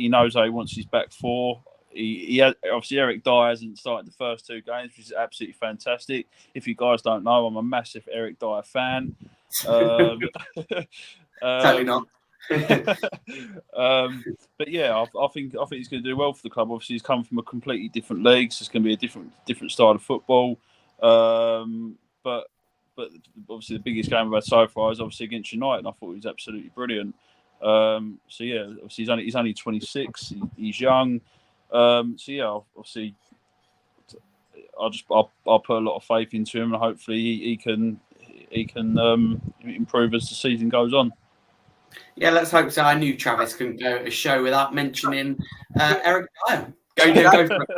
knows how he wants his back four. He had, obviously Eric Dyer hasn't started the first 2 games, which is absolutely fantastic. If you guys don't know, I'm a massive Eric Dyer fan. Totally not. But yeah, I think he's going to do well for the club. Obviously, he's come from a completely different league, so it's going to be a different style of football. But obviously, the biggest game we've had so far is obviously against United, and I thought he was absolutely brilliant. So yeah, obviously he's only 26. He's young. So yeah, obviously, I'll put a lot of faith into him, and hopefully he can improve as the season goes on. Yeah, let's hope so. I knew Travis couldn't go a show without mentioning Eric Dyer. Go for it.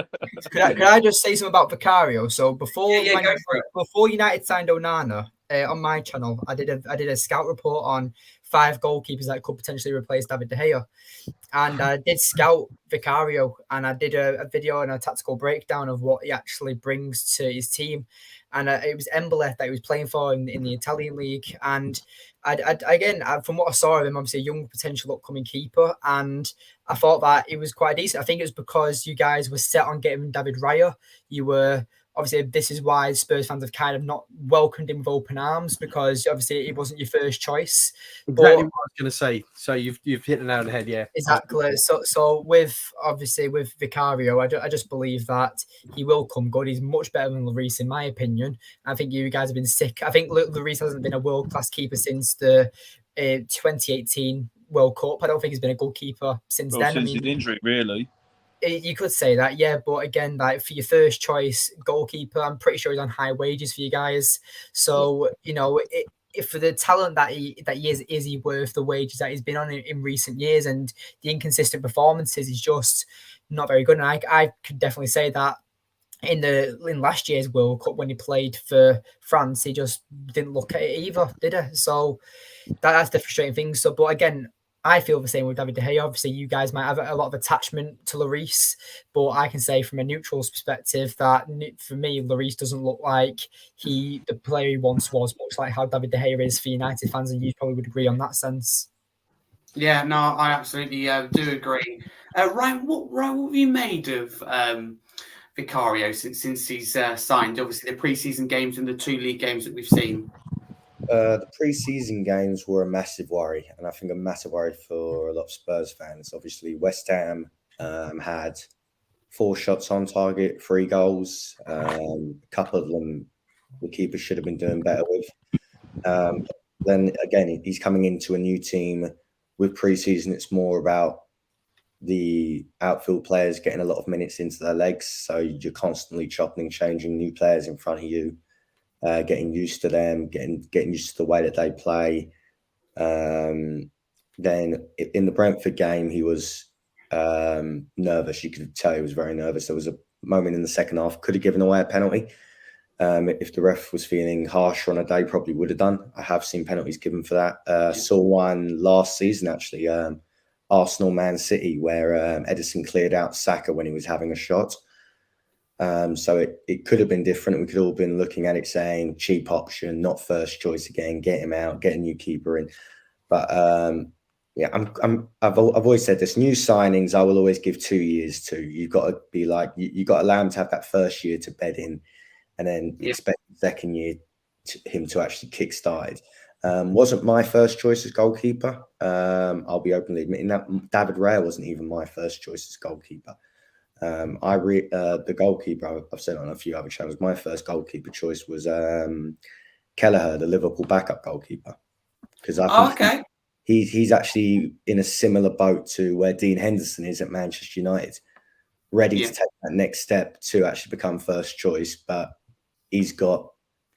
Could I just say something about Vicario? So before go United signed Onana, on my channel, I did a scout report on 5 goalkeepers that could potentially replace David De Gea, and I did scout Vicario, and I did a video and a tactical breakdown of what he actually brings to his team. And it was Embole that he was playing for in the Italian league. And from what I saw of him, obviously a young potential upcoming keeper, and I thought that he was quite decent. I think it was because you guys were set on getting David Raya. You were obviously, this is why Spurs fans have kind of not welcomed him with open arms, because obviously it wasn't your first choice. Exactly what I was going to say. So you've hit the nail on the head, yeah. Exactly. So with Vicario, I just believe that he will come good. He's much better than Lloris, in my opinion. I think you guys have been sick. I think Lloris hasn't been a world-class keeper since the 2018 World Cup. I don't think he's been a good keeper since then. Since his injury, really. You could say that, yeah, but again, like for your first choice goalkeeper, I'm pretty sure he's on high wages for you guys. So you know, for the talent that he is he worth the wages that he's been on in recent years? And the inconsistent performances is just not very good. And I could definitely say that in last year's World Cup when he played for France, he just didn't look at it either, did he? So that's the frustrating thing. So, but again, I feel the same with David De Gea. Obviously, you guys might have a lot of attachment to Lloris, but I can say from a neutral's perspective that for me, Lloris doesn't look like the player he once was, much like how David De Gea is for United fans, and you probably would agree on that sense. Yeah, no, I absolutely do agree. Ryan, what have you made of Vicario since he's signed? Obviously, the pre-season games and the 2 league games that we've seen. The pre-season games were a massive worry, and I think a massive worry for a lot of Spurs fans. Obviously, West Ham had 4 shots on target, 3 goals. A couple of them the keeper should have been doing better with. Then again, he's coming into a new team. With pre-season, it's more about the outfield players getting a lot of minutes into their legs. So you're constantly chopping and changing new players in front of you. Getting used to them, getting used to the way that they play. Then in the Brentford game, he was nervous. You could tell he was very nervous. There was a moment in the second half, could have given away a penalty. If the ref was feeling harsher on a day, probably would have done. I have seen penalties given for that. Saw one last season, actually, Arsenal Man City, where Edison cleared out Saka when he was having a shot. So it could have been different. We could all been looking at it saying cheap option, not first choice again, get him out, get a new keeper in. But yeah, I've always said this: new signings, I will always give 2 years to. You've got to be like you got to allow him to have that first year to bed in, and then expect the second year him to actually kickstart it. Wasn't my first choice as goalkeeper. I'll be openly admitting that. David Raya wasn't even my first choice as goalkeeper. The goalkeeper, I've said on a few other channels, my first goalkeeper choice was Kelleher, the Liverpool backup goalkeeper, because I think he's actually in a similar boat to where Dean Henderson is at Manchester United, ready to take that next step to actually become first choice, but he's got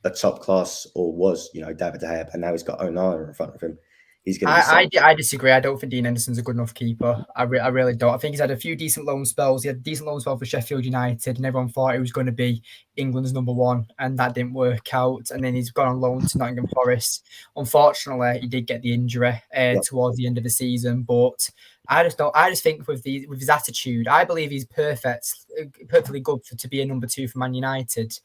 a top class, or was, David De Gea, and now he's got Onana in front of him. He's going to I disagree. I don't think Dean Henderson's a good enough keeper. I really don't. I think he's had a few decent loan spells. He had a decent loan spell for Sheffield United, and everyone thought he was going to be England's number 1, and that didn't work out. And then he's gone on loan to Nottingham Forest. Unfortunately, he did get the injury towards the end of the season. But I just think with his attitude, I believe he's perfectly good to be a number 2 for Man United.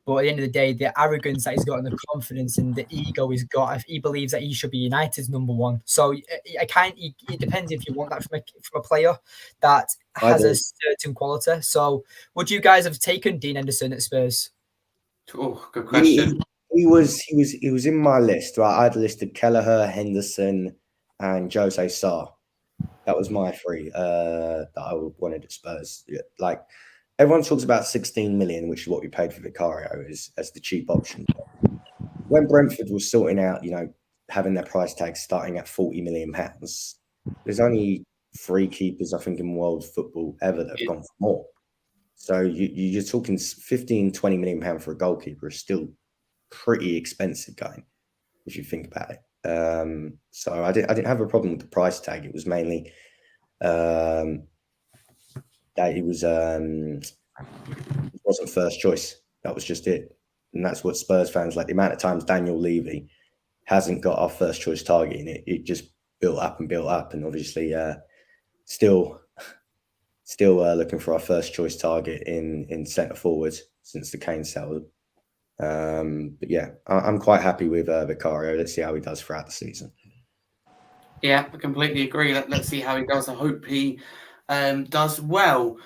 But at the end of the day, the arrogance that he's got and the confidence and the ego he's got, he believes that he should be United's number 1. So it depends if you want that from a player that has a certain quality. So would you guys have taken Dean Henderson at Spurs? Oh, good question. He was in my list. Right? I'd listed Kelleher, Henderson, and Jose Sarr. That was my 3 that I wanted at Spurs. Like, everyone talks about 16 million, which is what we paid for Vicario as the cheap option. When Brentford was sorting out, having their price tag starting at 40 million pounds, there's only 3 keepers, I think, in world football ever that have gone for more. So you're talking 15, 20 million pounds for a goalkeeper is still pretty expensive going, if you think about it. So I didn't have a problem with the price tag. It was mainly that he wasn't first choice. That was just it. And that's what Spurs fans like. The amount of times Daniel Levy hasn't got our first choice target, and it just built up. And obviously still looking for our first choice target in centre forward since the Kane sell. But yeah, I'm quite happy with Vicario. Let's see how he does throughout the season. Yeah, I completely agree. Let's see how he does. I hope he does well.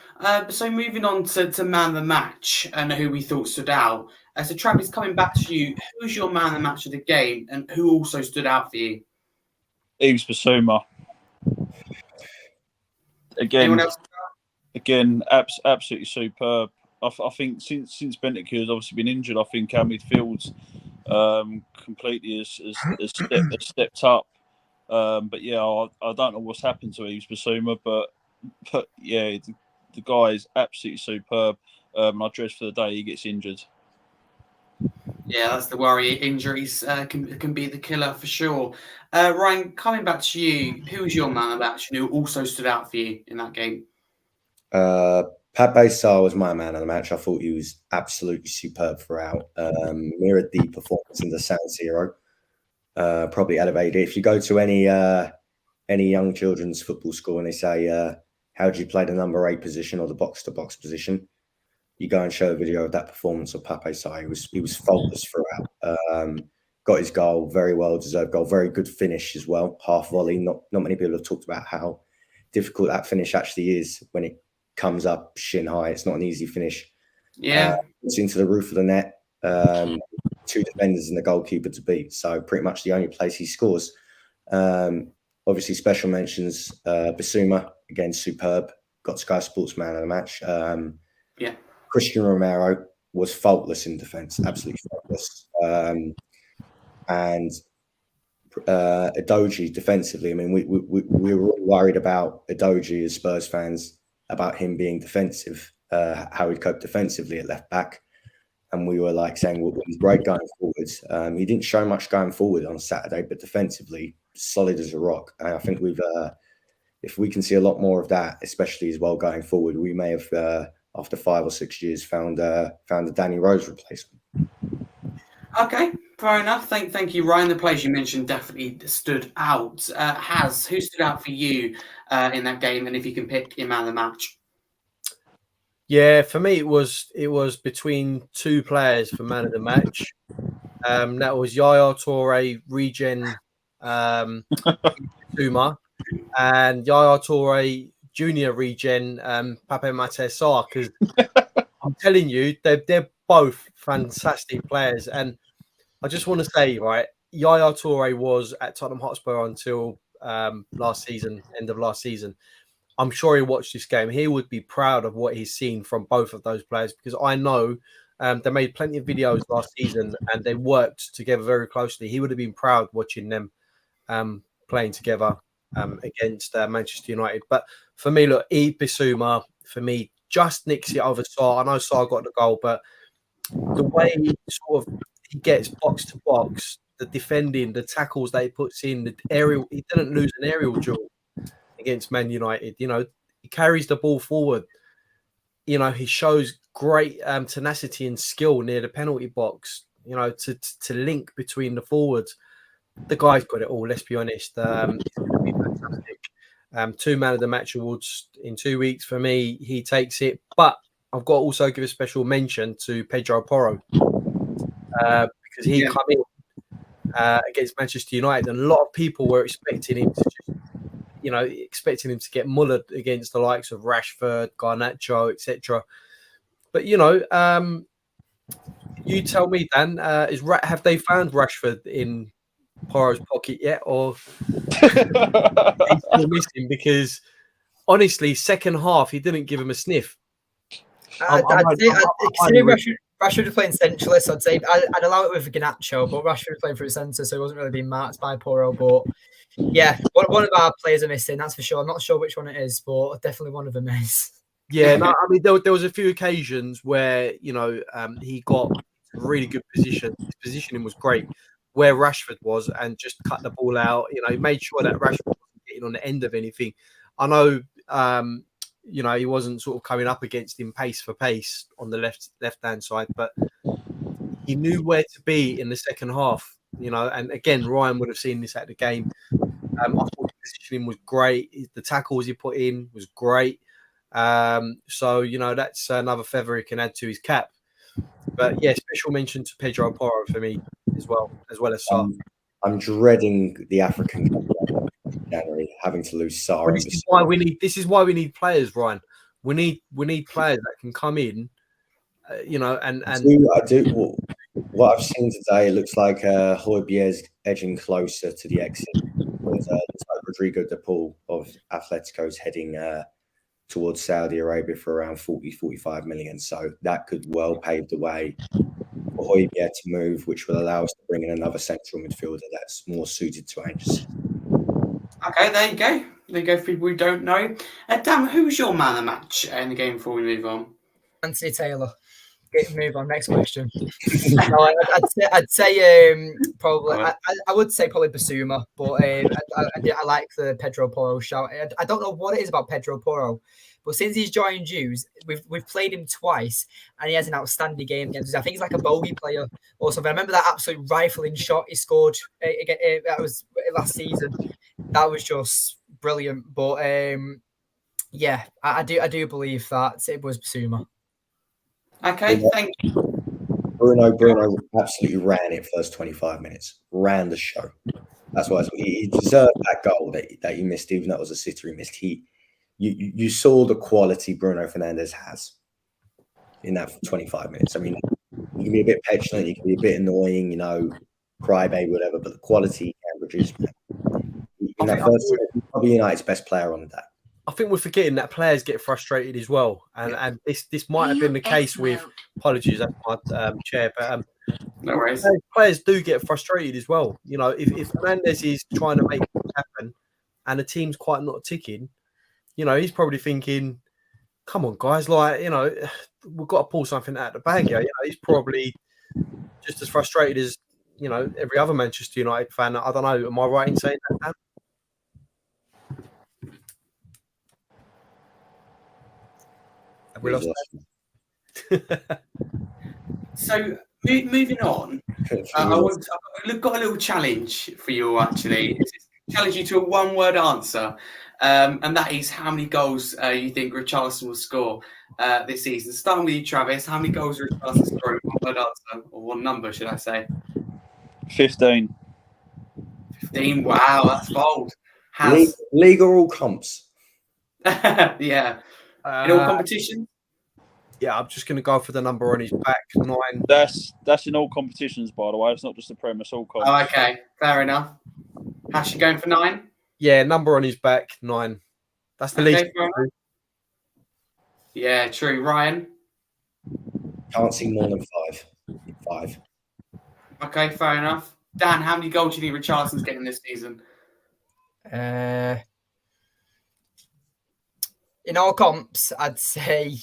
So moving on to man of the match and who we thought stood out. So Travis, coming back to you, who's your man of the match of the game, and who also stood out for you? Yves Bissouma. Again, absolutely superb. I think since Bentancur has obviously been injured, I think our midfield's completely has stepped up. But yeah, I don't know what's happened to Yves Bissouma, but yeah, the guy is absolutely superb. I dread for the day he gets injured. Yeah, that's the worry. Injuries can be the killer for sure. Ryan, coming back to you, who was your man of the match and who also stood out for you in that game? Pape Sarr was my man of the match. I thought he was absolutely superb throughout. Mirrored the performance in the San Siro. Probably elevated it. If you go to any young children's football school and they say, how do you play the number 8 position or the box-to-box position? You go and show a video of that performance of Pape Sarr. He was faultless throughout. Got his goal, very well deserved goal, very good finish as well. Half volley. Not many people have talked about how difficult that finish actually is when it comes up shin high. It's not an easy finish. Yeah. It's into the roof of the net. 2 defenders and the goalkeeper to beat. So pretty much the only place he scores. Obviously, special mentions. Bissouma, again, superb. Got Sky Sports man of the match. Yeah. Christian Romero was faultless in defence, absolutely faultless. And Edoji defensively. I mean, we were all worried about Edoji as Spurs fans, about him being defensive, how he'd cope defensively at left back. And we were like saying, well, he's great going forward. He didn't show much going forward on Saturday, but defensively, solid as a rock. And I think if we can see a lot more of that, especially as well going forward, we may have, after 5 or 6 years, found a Danny Rose replacement. Okay, fair enough. Thank you, Ryan. The players you mentioned definitely stood out. Who stood out for you in that game? And if you can pick your man of the match. Yeah, for me it was between 2 players for man of the match. That was Yaya Toure, regen Zuma, and Yaya Toure Junior regen Pape Sarr. Because I'm telling you, they're both fantastic players, and I just want to say, right, Yaya Toure was at Tottenham Hotspur until last season, end of last season. I'm sure he watched this game. He would be proud of what he's seen from both of those players, because I know they made plenty of videos last season and they worked together very closely. He would have been proud watching them playing together against Manchester United. But for me, look, Bissouma, for me, just nicks it over Sarr. I know Sarr got the goal, but the way he gets box to box, the defending, the tackles that he puts in, the aerial, he didn't lose an aerial duel against Man United. You know, he carries the ball forward. You know, he shows great tenacity and skill near the penalty box, you know, to link between the forwards. The guy's got it all, let's be honest. It's going to be fantastic. 2 man of the match awards in 2 weeks for me. He takes it. But I've got to also give a special mention to Pedro Porro because he come in against Manchester United, and a lot of people were expecting him to just, get mullered against the likes of Rashford, Garnacho, etc. But you tell me, Dan, have they found Rashford in Porro's pocket yet, or he's still missing? Because honestly, second half he didn't give him a sniff. Rashford was playing centrally, so I'd allow it with Garnacho, but Rashford was playing through centre, so he wasn't really being marked by Porro. But yeah, one of our players are missing, that's for sure. I'm not sure which one it is, but definitely one of them is. Yeah, no, I mean there was a few occasions where he got really good position. His positioning was great where Rashford was, and just cut the ball out. You know, he made sure that Rashford wasn't getting on the end of anything. I know, he wasn't sort of coming up against him pace for pace on the left-hand side, but he knew where to be in the second half. You know, and again, Ryan would have seen this at the game. I thought the positioning was great. The tackles he put in was great. So that's another feather he can add to his cap. But yeah, special mention to Pedro Porro for me as well as Sarr. I'm dreading the African Cup in January, having to lose Sarr. Well, this is why we need players, Ryan. We need players that can come in, and I do. What I've seen today, it looks like Højbjerg's edging closer to the exit. Looks like Rodrigo de Paul of Atletico's heading towards Saudi Arabia for around 40-45 million. So that could well pave the way for Højbjerg to move, which will allow us to bring in another central midfielder that's more suited to Ange's. Okay, there you go. There you go for people who don't know. Dan, who was your man of the match in the game before we move on? Anthony Taylor. move on. Next question. No, I'd say probably. I would say probably Basuma, but I like the Pedro Porro shout. I don't know what it is about Pedro Porro, but since he's joined Jews, we've played him twice, and he has an outstanding game against us. I think he's like a bogey player or something. I remember that absolute rifling shot he scored. That was last season. That was just brilliant. But yeah, I do believe that it was Basuma. Okay, thank you. Bruno absolutely ran it first 25 minutes. Ran the show. That's why he deserved that goal that he missed, even though it was a sitter he missed. You saw the quality Bruno Fernandes has in that 25 minutes. I mean, you can be a bit petulant, you can be a bit annoying, you know, crybaby, whatever, but the quality he can produce, man. In that first, he's probably United's best player on the day. I think we're forgetting that players get frustrated as well, and this might have been the case with. Apologies, that's my chair, but no worries. Players do get frustrated as well. You know, if Fernandes is trying to make it happen, and the team's quite not ticking, you know, he's probably thinking, "Come on, guys! Like, you know, we've got to pull something out of the bag here." You know, he's probably just as frustrated as every other Manchester United fan. I don't know. Am I right in saying that, Dan? Have we lost that? So moving on, I've got a little challenge for you actually. Challenge you to a one-word answer, and that is how many goals you think Richarlison will score this season. Starting with you, Travis, how many goals will Richarlison score? One-word answer, or one number, should I say? 15. 15. Wow, that's bold. League or all comps? Yeah. In all competitions? Yeah, I'm just going to go for the number on his back, 9. That's in all competitions, by the way. It's not just the Premier, it's all comps. Oh, okay. Fair enough. Hash, you going for 9? Yeah, number on his back, 9. That's the least. Yeah, true. Ryan? Can't see more than 5. 5. Okay, fair enough. Dan, how many goals do you think Richarlison's getting this season? In all comps, I'd say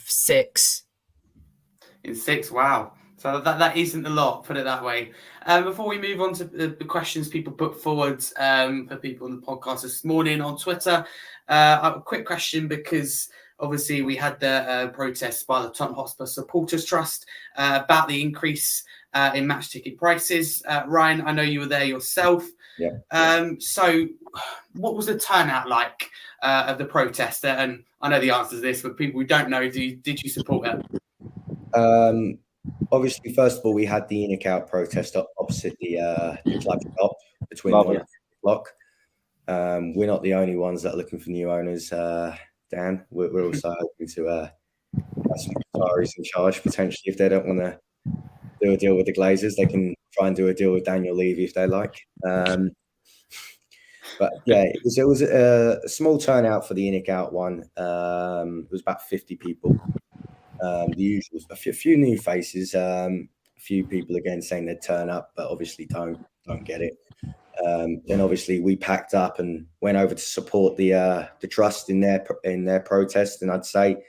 6. In 6, wow. So that isn't a lot, put it that way. Before we move on to the questions people put forward for people on the podcast this morning on Twitter, a quick question, because obviously we had the protests by the Tottenham Hotspur Supporters Trust about the increase in match ticket prices. Ryan, I know you were there yourself. Yeah. So what was the turnout like of the protest? And I know the answer to this, but people who don't know, did you support it? Obviously, first of all, we had the in-out protest opposite the club shop between 1 and 2 o'clock. We're not the only ones that are looking for new owners, Dan. We're also hoping to have some Qataris in charge, potentially. If they don't want to do a deal with the Glazers, they can try and do a deal with Daniel Levy if they like. But yeah, it was a small turnout for the in-out one. It was about 50 people. The usual, a few new faces, a few people again saying they'd turn up, but obviously don't get it. Then obviously we packed up and went over to support the trust in their protest, and I'd say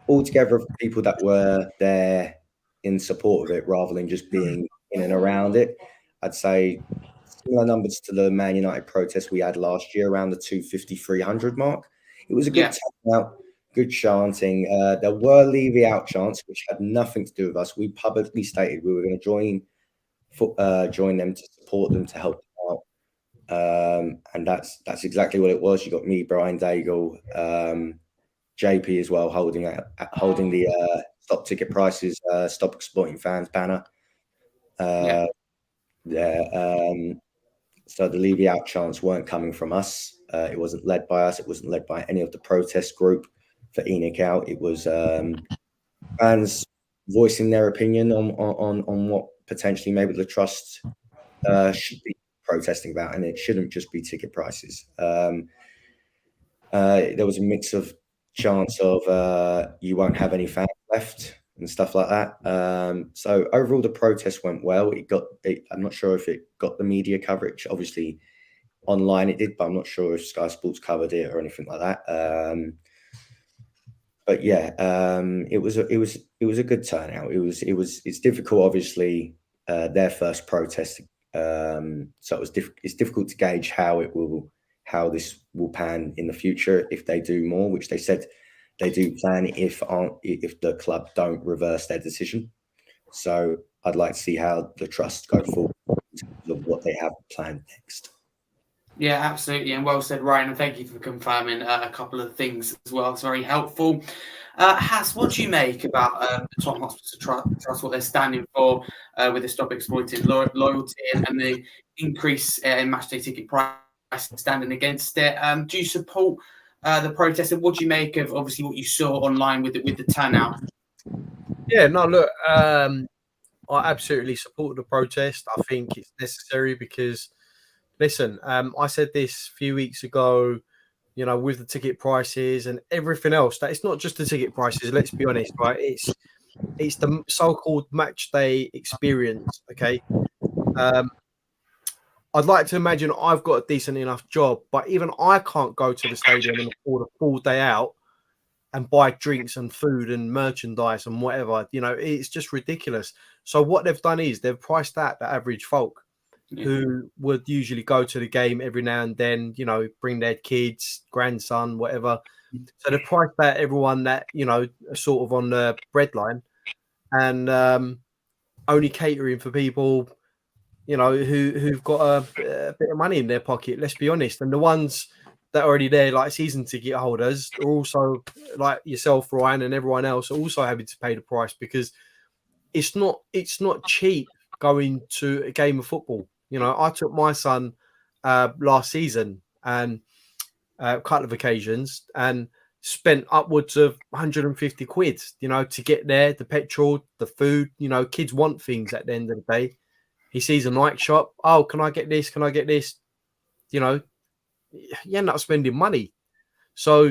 altogether of people that were there in support of it rather than just being in and around it, I'd say similar numbers to the Man United protest we had last year, around the 250-300 mark. It was a good turnout. Good chanting. There were Levy out chants, which had nothing to do with us. We publicly stated we were going to join them to support them, to help them out, and that's exactly what it was. You got me, Brian Daigle, JP as well, holding the stop ticket prices, stop exploiting fans banner. So the Levy out chants weren't coming from us. It wasn't led by us. It wasn't led by any of the protest group for ENIC out. It was fans voicing their opinion on what potentially maybe the trust should be protesting about, and it shouldn't just be ticket prices. There was a mix of chants of you won't have any fans left and stuff like that. So overall, the protest went well. I'm not sure if it got the media coverage. Obviously, online it did, but I'm not sure if Sky Sports covered it or anything like that. but yeah, it was a good turnout. It's difficult, obviously, their first protest. So it's difficult to gauge how this will pan in the future if they do more, which they said they do plan if the club don't reverse their decision. So I'd like to see how the trust go forward in terms of what they have planned next. Yeah, absolutely, and well said, Ryan. And thank you for confirming a couple of things as well. It's very helpful. Has, what do you make about the Tottenham Hotspur Trust, what they're standing for with the Stop Exploiting Loyalty and the increase in matchday ticket price, standing against it? Do you support the protest, and what do you make of obviously what you saw online with the turnout? Yeah, no, look, I absolutely support the protest. I think it's necessary because, listen, I said this a few weeks ago, you know, with the ticket prices and everything else, that it's not just the ticket prices, let's be honest, right? It's the so-called match day experience, okay? I'd like to imagine I've got a decent enough job, but even I can't go to the stadium and afford a full day out and buy drinks and food and merchandise and whatever. You know, it's just ridiculous. So what they've done is they've priced out the average folk who would usually go to the game every now and then, you know, bring their kids, grandson, whatever. So they priced out everyone that, you know, are sort of on the breadline and only catering for people, you know, who've got a bit of money in their pocket, let's be honest. And the ones that are already there, like season ticket holders, are also like yourself, Ryan, and everyone else, are also having to pay the price because it's not cheap going to a game of football. You know, I took my son last season and a couple of occasions and spent upwards of 150 quid, you know, to get there, the petrol, the food. You know, kids want things at the end of the day. He sees a night shop. Oh, can I get this? Can I get this? You know, you end up spending money. So,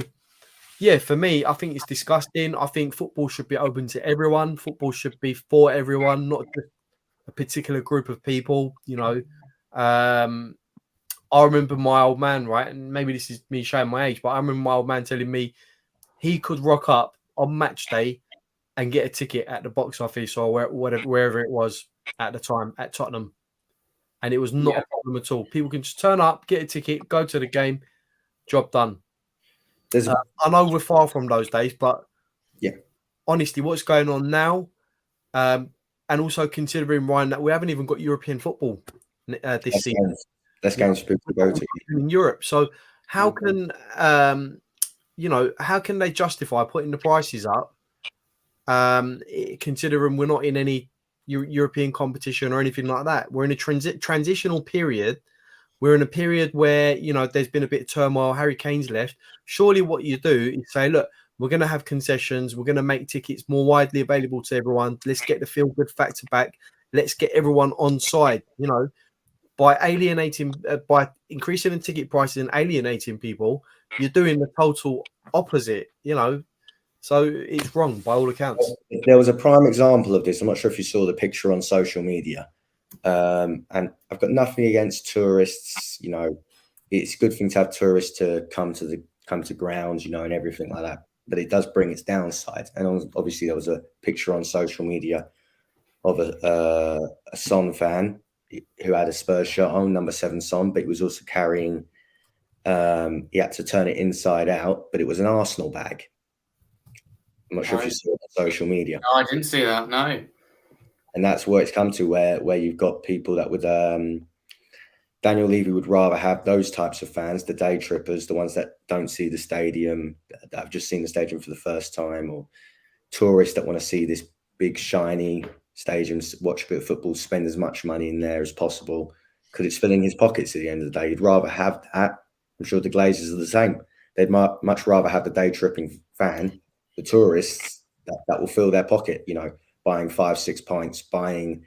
yeah, for me, I think it's disgusting. I think football should be open to everyone. Football should be for everyone, not just a particular group of people. You know, I remember my old man, right? And maybe this is me showing my age, but I remember my old man telling me he could rock up on match day and get a ticket at the box office or wherever it was at the time at Tottenham. And it was not a problem at all. People can just turn up, get a ticket, go to the game, job done. I know we're far from those days, but yeah, honestly, what's going on now, and also considering, Ryan, that we haven't even got European football this season. That's games for people to go to in Europe. So how can how can they justify putting the prices up, considering we're not in any European competition or anything like that? We're in a transitional period. We're in a period where, you know, there's been a bit of turmoil. Harry Kane's left. Surely what you do is say, look, we're going to have concessions. We're going to make tickets more widely available to everyone. Let's get the feel-good factor back. Let's get everyone on side, you know, by increasing the ticket prices and alienating people. You're doing the total opposite, you know. So it's wrong by all accounts. There was a prime example of this. I'm not sure if you saw the picture on social media. And I've got nothing against tourists. You know, it's a good thing to have tourists to come to grounds, you know, and everything like that. But it does bring its downside. And obviously, there was a picture on social media of a Son fan who had a Spurs shirt on, number 7 Son, but he was also carrying. He had to turn it inside out, but it was an Arsenal bag. I'm not sure if you saw it on social media. No, I didn't see that. No. And that's where it's come to, where you've got people that would Daniel Levy would rather have those types of fans, the day trippers, the ones that don't see the stadium, that have just seen the stadium for the first time, or tourists that want to see this big shiny stadium, watch a bit of football, spend as much money in there as possible because it's filling his pockets at the end of the day. He'd rather have that. I'm sure the Glazers are the same. They'd much rather have the day tripping fan, the tourists that will fill their pocket, you know, buying 5-6 pints, buying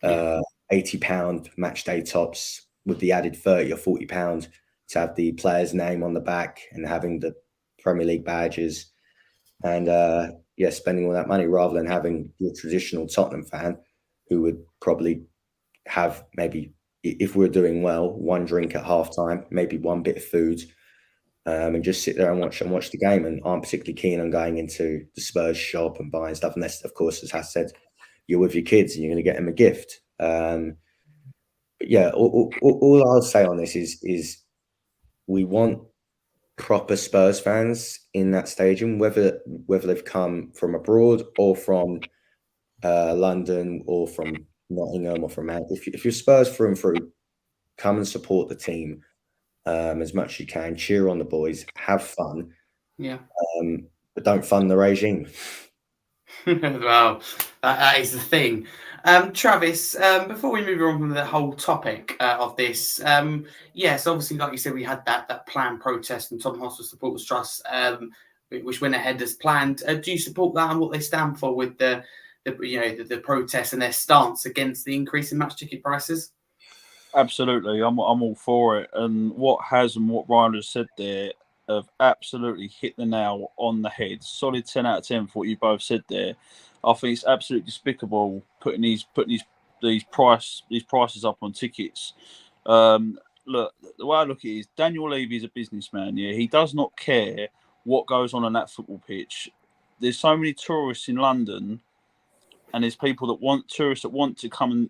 £80 match day tops with the added £30 or £40 to have the player's name on the back and having the Premier League badges and spending all that money rather than having the traditional Tottenham fan who would probably have maybe, if we're doing well, one drink at halftime, maybe one bit of food, and just sit there and watch the game, and aren't particularly keen on going into the Spurs shop and buying stuff unless, of course, as Has said, you're with your kids and you're going to get them a gift. But yeah, all I'll say on this is we want proper Spurs fans in that stadium, whether they've come from abroad or from London or from Nottingham or from Manchester. If you're Spurs through and through, come and support the team as much as you can. Cheer on the boys, have fun, but don't fund the regime. Well, that is the thing. Travis, before we move on from the whole topic of this, yes, obviously, like you said, we had that planned protest from Tottenham Hotspur Supporters Trust, which went ahead as planned. Do you support that and what they stand for with the protest and their stance against the increase in match ticket prices? Absolutely, I'm all for it. And what Ryan has said there have absolutely hit the nail on the head. Solid 10 out of 10 for what you both said there. I think it's absolutely despicable putting these prices up on tickets. Look, the way I look at it is Daniel Levy is a businessman. Yeah, he does not care what goes on that football pitch. There's so many tourists in London, and there's people that want to come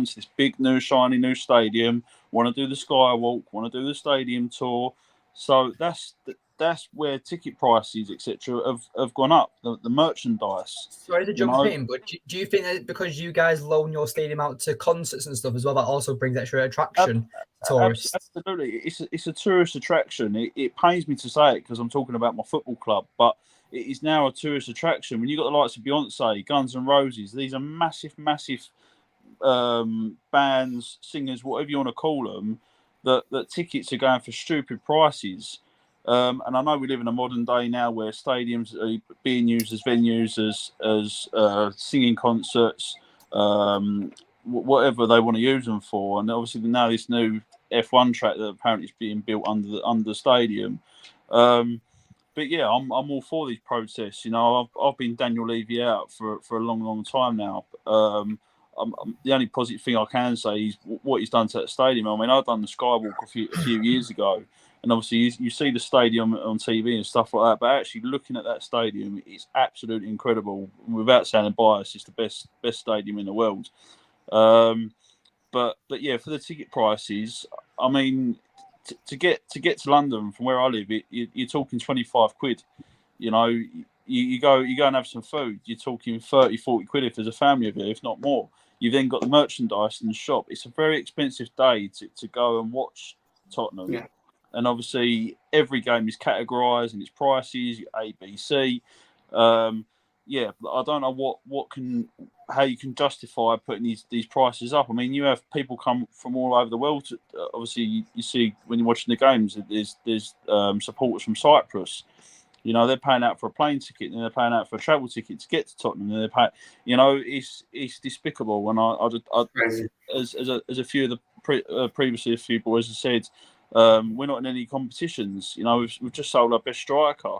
to this big new shiny new stadium, want to do the Skywalk, want to do the stadium tour. So that's where ticket prices, etc., have gone up. The merchandise. Sorry to jump in, but do you think that because you guys loan your stadium out to concerts and stuff as well, that also brings extra attraction to tourists? Absolutely, it's a tourist attraction. It pains me to say it because I'm talking about my football club, but it is now a tourist attraction. When you've got the likes of Beyonce, Guns N' Roses, these are massive bands, singers, whatever you want to call them, that tickets are going for stupid prices. And I know we live in a modern day now where stadiums are being used as venues, as singing concerts, whatever they want to use them for. And obviously now this new F1 track that apparently is being built under the stadium. But yeah, I'm all for these protests. You know, I've been Daniel Levy out for a long time now. The only positive thing I can say is what he's done to that stadium. I mean, I've done the Skywalk a few years ago, and obviously you see the stadium on TV and stuff like that. But actually looking at that stadium, it's absolutely incredible. Without sounding biased, it's the best stadium in the world. But yeah, for the ticket prices, I mean, to get to London from where I live, you're talking 25 quid. You know, you go and have some food. You're talking 30, 40 quid if there's a family of you, if not more. You've then got the merchandise in the shop. It's a very expensive day to go and watch Tottenham. Yeah. And obviously, every game is categorised and its prices, A, B, C. Yeah, I don't know how you can justify putting these prices up. I mean, you have people come from all over the world. Obviously, you see when you're watching the games, there's supporters from Cyprus. You know, they're paying out for a plane ticket, and they're paying out for a travel ticket to get to Tottenham. And they're paying, you know, it's despicable. And as a few of the previously a few boys have said, we're not in any competitions. You know, we've just sold our best striker.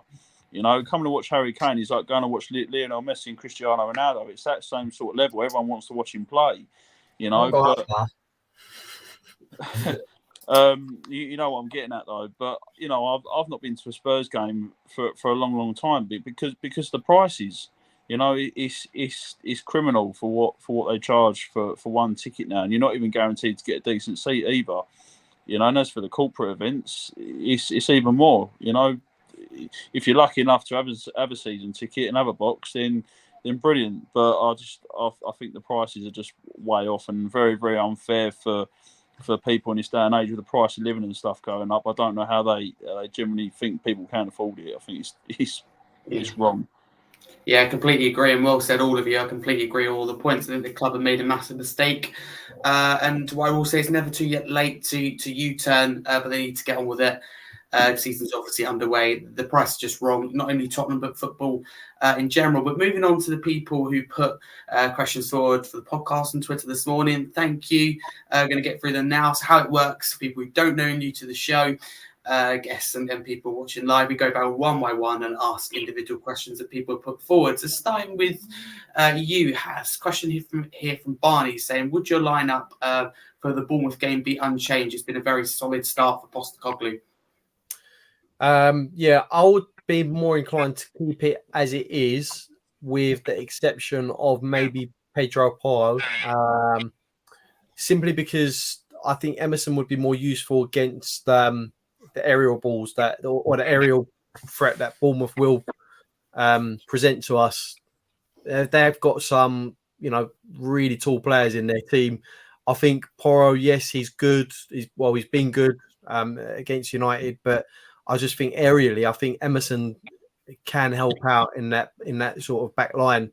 You know, coming to watch Harry Kane is like going to watch Lionel Messi and Cristiano Ronaldo. It's that same sort of level. Everyone wants to watch him play. You know, you know what I'm getting at though. But you know, I've not been to a Spurs game for a long time because the prices. You know, it's criminal for what they charge for one ticket now, and you're not even guaranteed to get a decent seat either. You know, and as for the corporate events, it's even more. You know, if you're lucky enough to have a season ticket and have a box, then brilliant. But I think the prices are just way off and very, very unfair for people in this day and age with the price of living and stuff going up. I don't know how they generally think people can afford it. I think it's wrong. Yeah, I completely agree, and well said, all of you. I completely agree with all the points. I think the club have made a massive mistake, and what I will say, it's never too late to U-turn, but they need to get on with it. Season's obviously underway. The price is just wrong, not only Tottenham but football in general. But moving on to the people who put questions forward for the podcast on Twitter this morning, thank you. Going to get through them now. So how it works for people who don't know, new to the show, guests and people watching live, we go down one by one and ask individual questions that people have put forward. So starting with you, Has. Question here from Barney saying, would your lineup for the Bournemouth game be unchanged? It's been a very solid start for Postecoglou. Yeah, I would be more inclined to keep it as it is, with the exception of maybe Pedro Porro, simply because I think Emerson would be more useful against the aerial balls or the aerial threat that Bournemouth will present to us. They've got some, really tall players in their team. I think Porro, yes, he's good. He's been good against United, but I just think aerially, I think Emerson can help out in that sort of back line.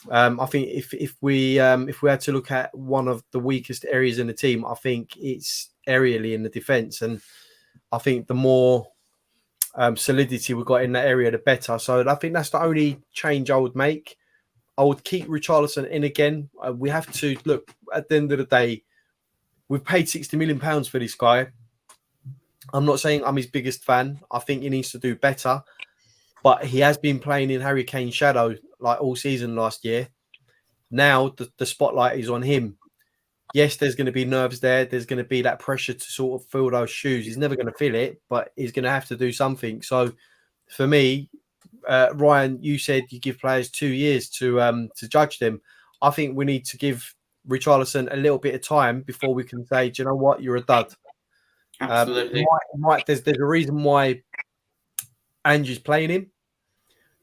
I think if we had to look at one of the weakest areas in the team, I think it's aerially in the defence, and I think the more solidity we've got in that area, the better. So I think that's the only change I would make. I would keep Richarlison in again. We have to look at the end of the day. We've paid £60 million for this guy. I'm not saying I'm his biggest fan. I think he needs to do better, but he has been playing in Harry Kane's shadow like all season last year. Now the spotlight is on him. Yes, there's going to be nerves there. There's going to be that pressure to sort of fill those shoes. He's never going to feel it, but he's going to have to do something. So for me, Ryan, you said you give players 2 years to judge them. I think we need to give Richarlison a little bit of time before we can say, do you know what, you're a dud. Absolutely. There's a reason why Ange is playing him.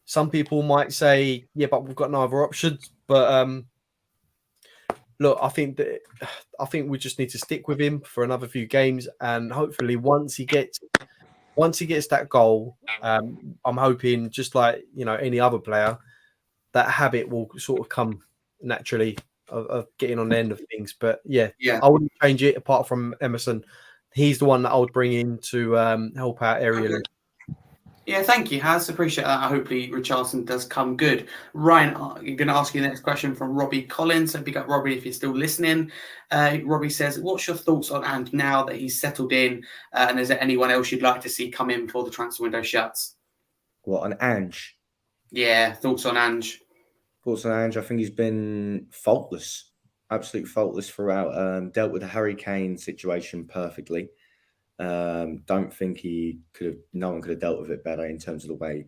Some people might say, yeah, but we've got no other options. But look, I think we just need to stick with him for another few games, and hopefully once he gets that goal, I'm hoping, just like any other player, that habit will sort of come naturally of getting on the end of things. But yeah, I wouldn't change it apart from Emerson. He's the one that I would bring in to help out aerially. Yeah, thank you, Haz. Appreciate that. Hopefully, Richarlison does come good. Ryan, you're going to ask you the next question from Robbie Collins. So pick up Robbie if you're still listening. Robbie says, what's your thoughts on Ange now that he's settled in? And is there anyone else you'd like to see come in before the transfer window shuts? What, on Ange? Yeah, thoughts on Ange. Thoughts on Ange? I think he's been faultless, absolutely faultless throughout. Dealt with the Harry Kane situation perfectly. Don't think no one could have dealt with it better in terms of the way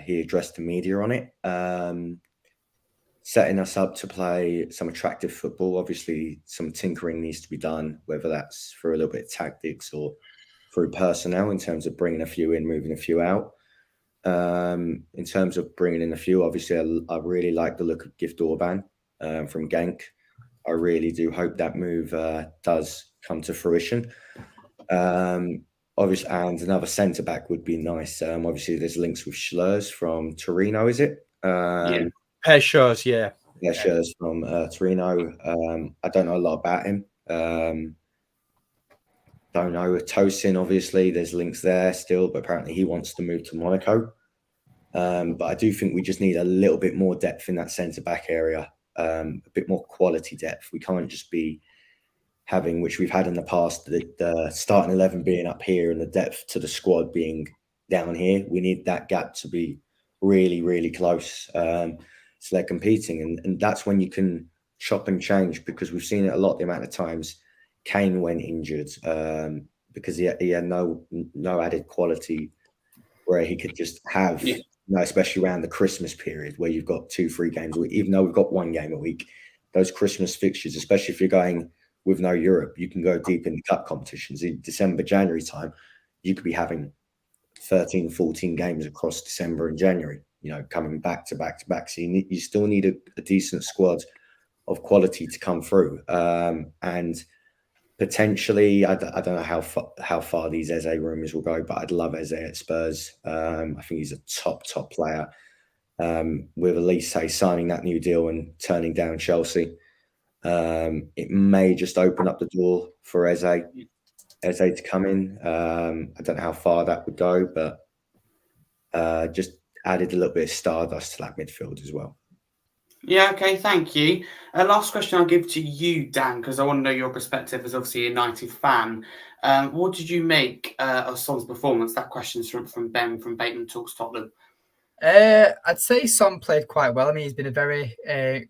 he addressed the media on it. Setting us up to play some attractive football. Obviously, some tinkering needs to be done, whether that's through a little bit of tactics or through personnel in terms of bringing a few in, moving a few out. In terms of bringing in a few, obviously, I really like the look of Gift Orban from Genk. I really do hope that move does come to fruition. Obviously, and another centre back would be nice. Obviously, there's links with Schlers from Torino, is it? Per Schlers, yeah. Yeah, Schlers from Torino. I don't know a lot about him. Don't know. Tosin, obviously, there's links there still, but apparently he wants to move to Monaco. But I do think we just need a little bit more depth in that centre back area, a bit more quality depth. We can't just be having, which we've had in the past, the starting 11 being up here and the depth to the squad being down here. We need that gap to be really, really close. So they're competing. And that's when you can chop and change, because we've seen it a lot, the amount of times Kane went injured because he had no added quality where he could just have, especially around the Christmas period where you've got 2-3 games a week, even though we've got 1 game a week, those Christmas fixtures, especially if you're going with no Europe, you can go deep in the cup competitions. In December, January time, you could be having 13, 14 games across December and January, coming back to back to back. So you still need a decent squad of quality to come through. And potentially, I don't know how far these Eze rumours will go, but I'd love Eze at Spurs. I think he's a top player. With Elise signing that new deal and turning down Chelsea, it may just open up the door for Eze to come in. I don't know how far that would go, but just added a little bit of stardust to that midfield as well. Yeah, okay, thank you. Last question I'll give to you, Dan, because I want to know your perspective as obviously a United fan. What did you make of Son's performance? That question's from Ben from Bateman Talks Tottenham. I'd say Son played quite well. I mean, he's been a very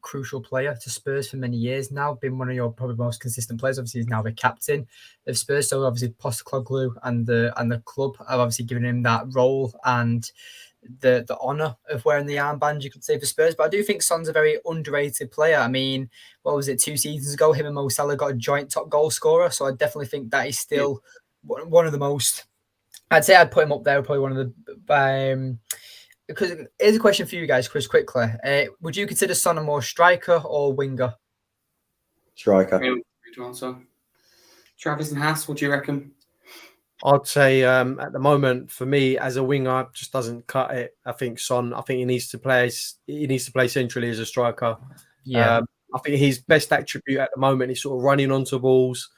crucial player to Spurs for many years now. Been one of your probably most consistent players. Obviously, he's now the captain of Spurs. So obviously, Postecoglou and the club have obviously given him that role and the honour of wearing the armband, you could say, for Spurs. But I do think Son's a very underrated player. I mean, what was it, 2 seasons ago? Him and Mo Salah got a joint top goal scorer. So I definitely think that he's still one of the most. I'd say I'd put him up there, probably one of the. Because here's a question for you guys, Chris, quickly. Would you consider Son a more striker or winger? Striker. Good answer. Travis and Haas, what do you reckon? I'd say at the moment, for me, as a winger, just doesn't cut it. I think Son. I think he needs to play. He needs to play centrally as a striker. Yeah. I think his best attribute at the moment is sort of running onto balls,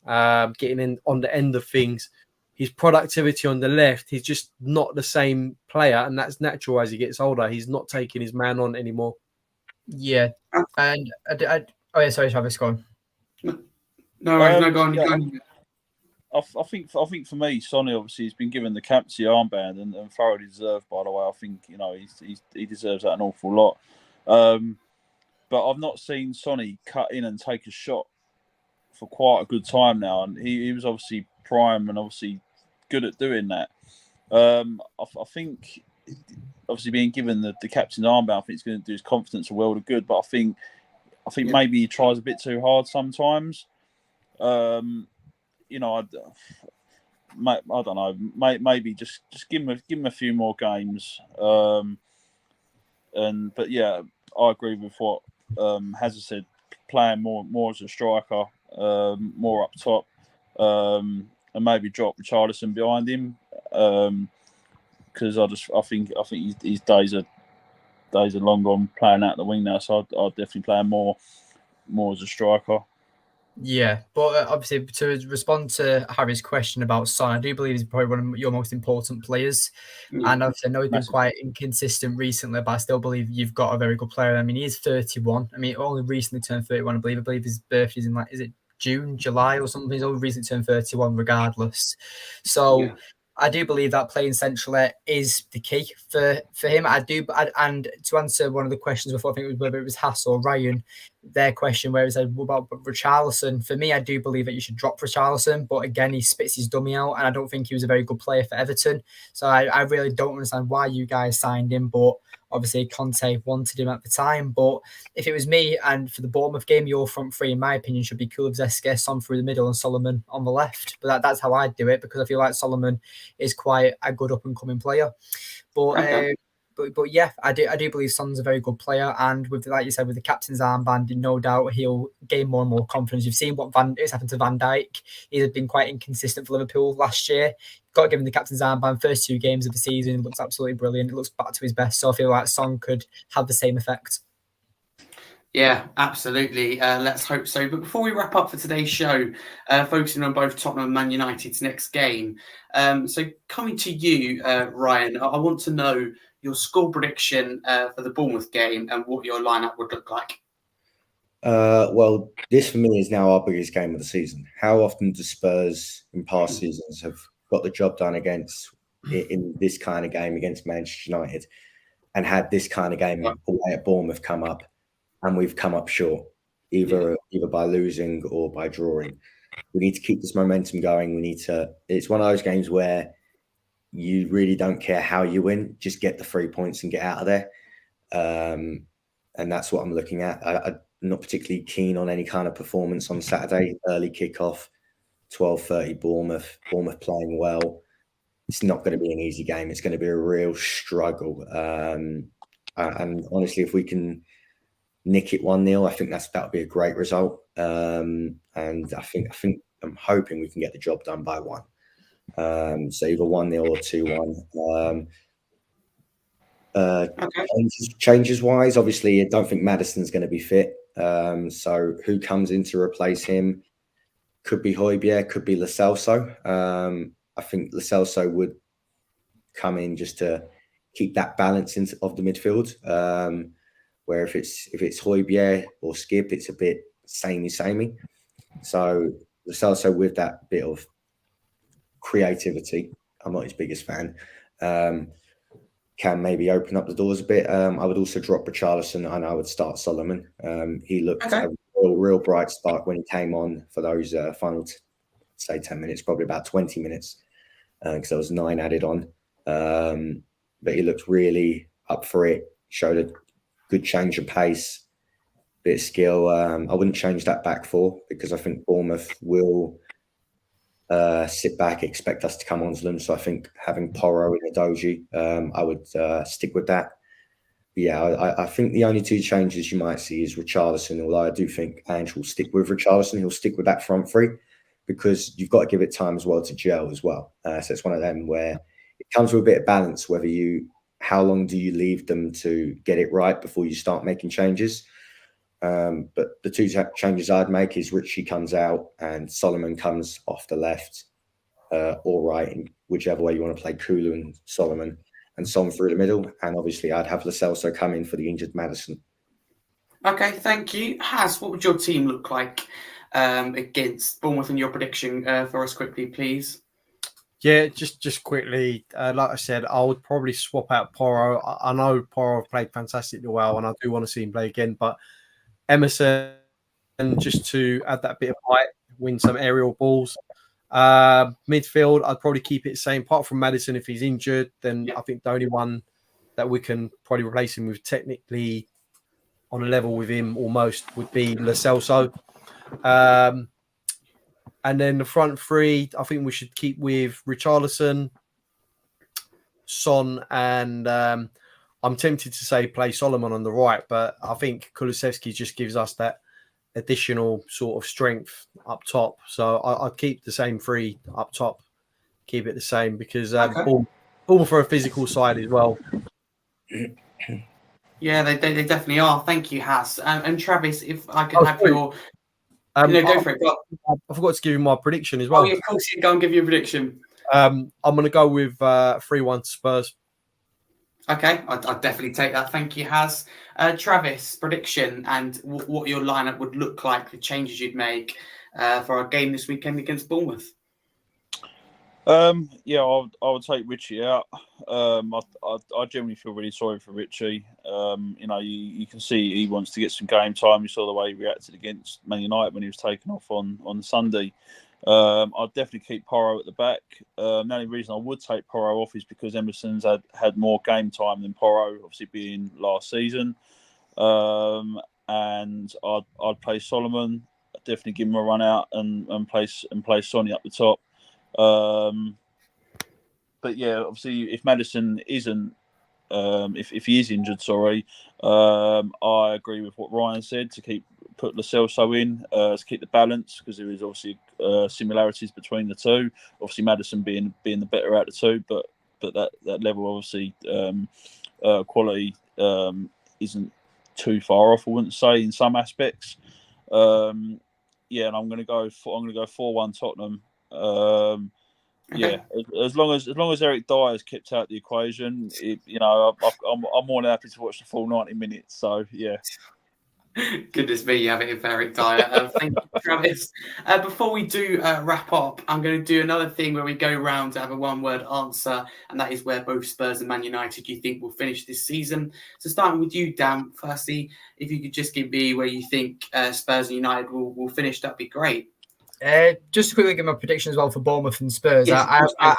getting in on the end of things. His productivity on the left, he's just not the same player, and that's natural as he gets older. He's not taking his man on anymore. Yeah, and oh yeah, sorry, Travis, go on. No worries, no, go on. Yeah, I think for me, Sonny obviously has been given the captaincy armband and thoroughly deserved. By the way, I think he deserves that an awful lot. But I've not seen Sonny cut in and take a shot for quite a good time now, and he was obviously prime and obviously good at doing that. I think obviously being given the captain's armband, I think it's going to do his confidence a world of good. But I think maybe he tries a bit too hard sometimes. I don't know. Maybe just give him a few more games. But yeah, I agree with what Hazard said. Playing more as a striker, more up top, and maybe drop Richarlison behind him. Because I think his days are long gone playing out the wing now. So I'd definitely play him more as a striker. Yeah, but obviously to respond to Harry's question about Son, I do believe he's probably one of your most important players. And obviously, I know he's been quite inconsistent recently, but I still believe you've got a very good player. I mean, he is 31. I mean, only recently turned 31, I believe. I believe his birthday's in is it June, July or something? He's only recently turned 31 regardless. So I do believe that playing centrally is the key for him. And to answer one of the questions before, I think it was whether it was Haas or Ryan, their question where it said about Richarlison. For me, I do believe that you should drop Richarlison, but again, he spits his dummy out, and I don't think he was a very good player for Everton. So I really don't understand why you guys signed him, but obviously Conte wanted him at the time. But if it was me, and for the Bournemouth game, your front three, in my opinion, should be Kulusevski, Son through the middle, and Solomon on the left. But that's how I'd do it, because I feel like Solomon is quite a good up and coming player. But but yeah, I do believe Son's a very good player, and with, like you said, with the captain's armband, no doubt he'll gain more and more confidence. You've seen what has happened to Van Dijk. He's been quite inconsistent for Liverpool last year. Got to give him the captain's armband. First 2 games of the season, looks absolutely brilliant. It looks back to his best. So I feel like Son could have the same effect. Yeah, absolutely. Let's hope so. But before we wrap up for today's show, focusing on both Tottenham and Man United's next game. So coming to you, Ryan, I want to know your score prediction for the Bournemouth game and what your lineup would look like. Well, this for me is now our biggest game of the season. How often do Spurs in past seasons have got the job done in this kind of game against Manchester United, and had this kind of game away at Bournemouth come up, and we've come up short, either by losing or by drawing? We need to keep this momentum going. It's one of those games where you really don't care how you win, just get the 3 points and get out of there. And that's what I'm looking at. I'm not particularly keen on any kind of performance on Saturday. Early kickoff, 12:30 Bournemouth playing well. It's not going to be an easy game. It's going to be a real struggle. And honestly, if we can nick it 1-0, I think that would be a great result. And I'm hoping we can get the job done by 1. So either 1-0 or 2-1. Changes wise, obviously, I don't think Maddison's going to be fit. So who comes in to replace him? Could be Højbjerg, could be Lo Celso. I think Lo Celso would come in just to keep that balance of the midfield. Where if it's Højbjerg or Skip, it's a bit samey. So Lo Celso with that bit of creativity. I'm not his biggest fan. can maybe open up the doors a bit. I would also drop Richarlison and I would start Solomon. He looked Okay. a real bright spark when he came on for those final, say 10 minutes, probably about 20 minutes, because there was 9 added on. But he looked really up for it, showed a good change of pace, bit of skill. I wouldn't change that back four because I think Bournemouth will sit back, expect us to come onto them. So I think having Porro and Edoji, I would stick with that. But yeah, I think the only 2 changes you might see is Richarlison, although I do think Ange will stick with Richarlison. He'll stick with that front three because you've got to give it time as well to gel as well. So it's one of them where it comes with a bit of balance, how long do you leave them to get it right before you start making changes. But the 2 changes I'd make is Richie comes out and Solomon comes off the left or right, in whichever way you want to play Kulu and Solomon, and Son through the middle. And obviously I'd have Lo Celso come in for the injured Maddison. Okay, thank you. Has, what would your team look like against Bournemouth in your prediction for us quickly, please? Yeah, just quickly, like I said, I would probably swap out Porro. I know Porro played fantastically well, and I do want to see him play again, but Emerson, just to add that bit of height, win some aerial balls. Midfield, I'd probably keep it the same. Apart from Maddison, if he's injured, then I think the only one that we can probably replace him with technically on a level with him almost would be Lo Celso. And then the front three, I think we should keep with Richarlison, Son, and I'm tempted to say play Solomon on the right, but I think Kulusevski just gives us that additional sort of strength up top. So I'd keep the same 3 up top, keep it the same because all for a physical side as well. Yeah, they definitely are. Thank you, Has. And Travis, if I could have your... go for it. I forgot to give you my prediction as well. Oh, yeah, of course, you go and give you a prediction. I'm going to go with 3-1 Spurs. Okay, I'd definitely take that. Thank you, Has. Travis, prediction and what your lineup would look like, the changes you'd make for our game this weekend against Bournemouth. Yeah, I would take Richie out. I generally feel really sorry for Richie. You can see he wants to get some game time. You saw the way he reacted against Man United when he was taken off on Sunday. I'd definitely keep Porro at the back. The only reason I would take Porro off is because Emerson's had more game time than Porro, obviously being last season. And I'd play Solomon. I'd definitely give him a run out and play Sonny up the top. But yeah, obviously, if Maddison isn't, if he is injured, I agree with what Ryan said to put Lo Celso in to keep the balance because there is obviously similarities between the 2. Obviously, Maddison being the better out of the 2, but that level obviously quality isn't too far off. I wouldn't say in some aspects. Yeah, and I'm going to go 4-1 Tottenham. Yeah, as long as Eric Dyer is kept out of the equation, I'm more than happy to watch the full 90 minutes. So yeah. Goodness me, you have it for Eric Dyer. Thank you, Travis. Before we do wrap up, I'm going to do another thing where we go round to have a one-word answer, and that is where both Spurs and Man United you think will finish this season. So starting with you, Dan, firstly, if you could just give me where you think Spurs and United will finish, that'd be great. Just to quickly give my prediction as well for Bournemouth and Spurs. Yes, I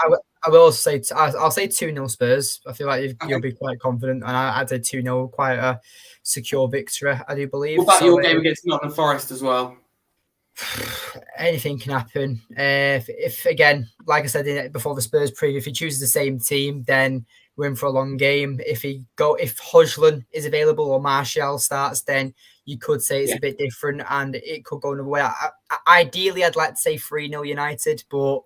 will also say I'll say 2-0 Spurs. I feel like you'll be quite confident, and I'd say 2-0, quite a secure victory, I do believe. What about your game against Nottingham Forest as well? Anything can happen. If again, like I said before the Spurs preview, if he chooses the same team, then we're in for a long game. If Hodgson is available or Martial starts, then you could say it's a bit different and it could go another way. Ideally, I'd like to say 3-0 United, but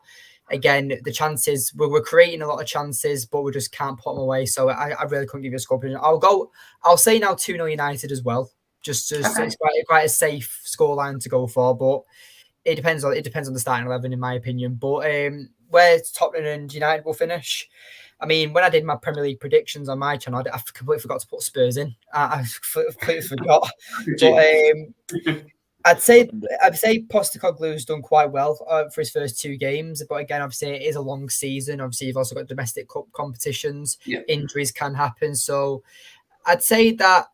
again, the chances we're creating a lot of chances, but we just can't put them away. So I really couldn't give you a score prediction. I'll say now 2-0 United as well. Just it's quite a safe scoreline to go for, but it depends on the starting 11 in my opinion. But where Tottenham and United will finish. I mean, when I did my Premier League predictions on my channel, I completely forgot to put Spurs in. I completely forgot. But I'd say Postecoglou's done quite well for his first 2 games, but again, obviously it is a long season. Obviously, you've also got domestic cup competitions. Yeah. Injuries can happen, so I'd say that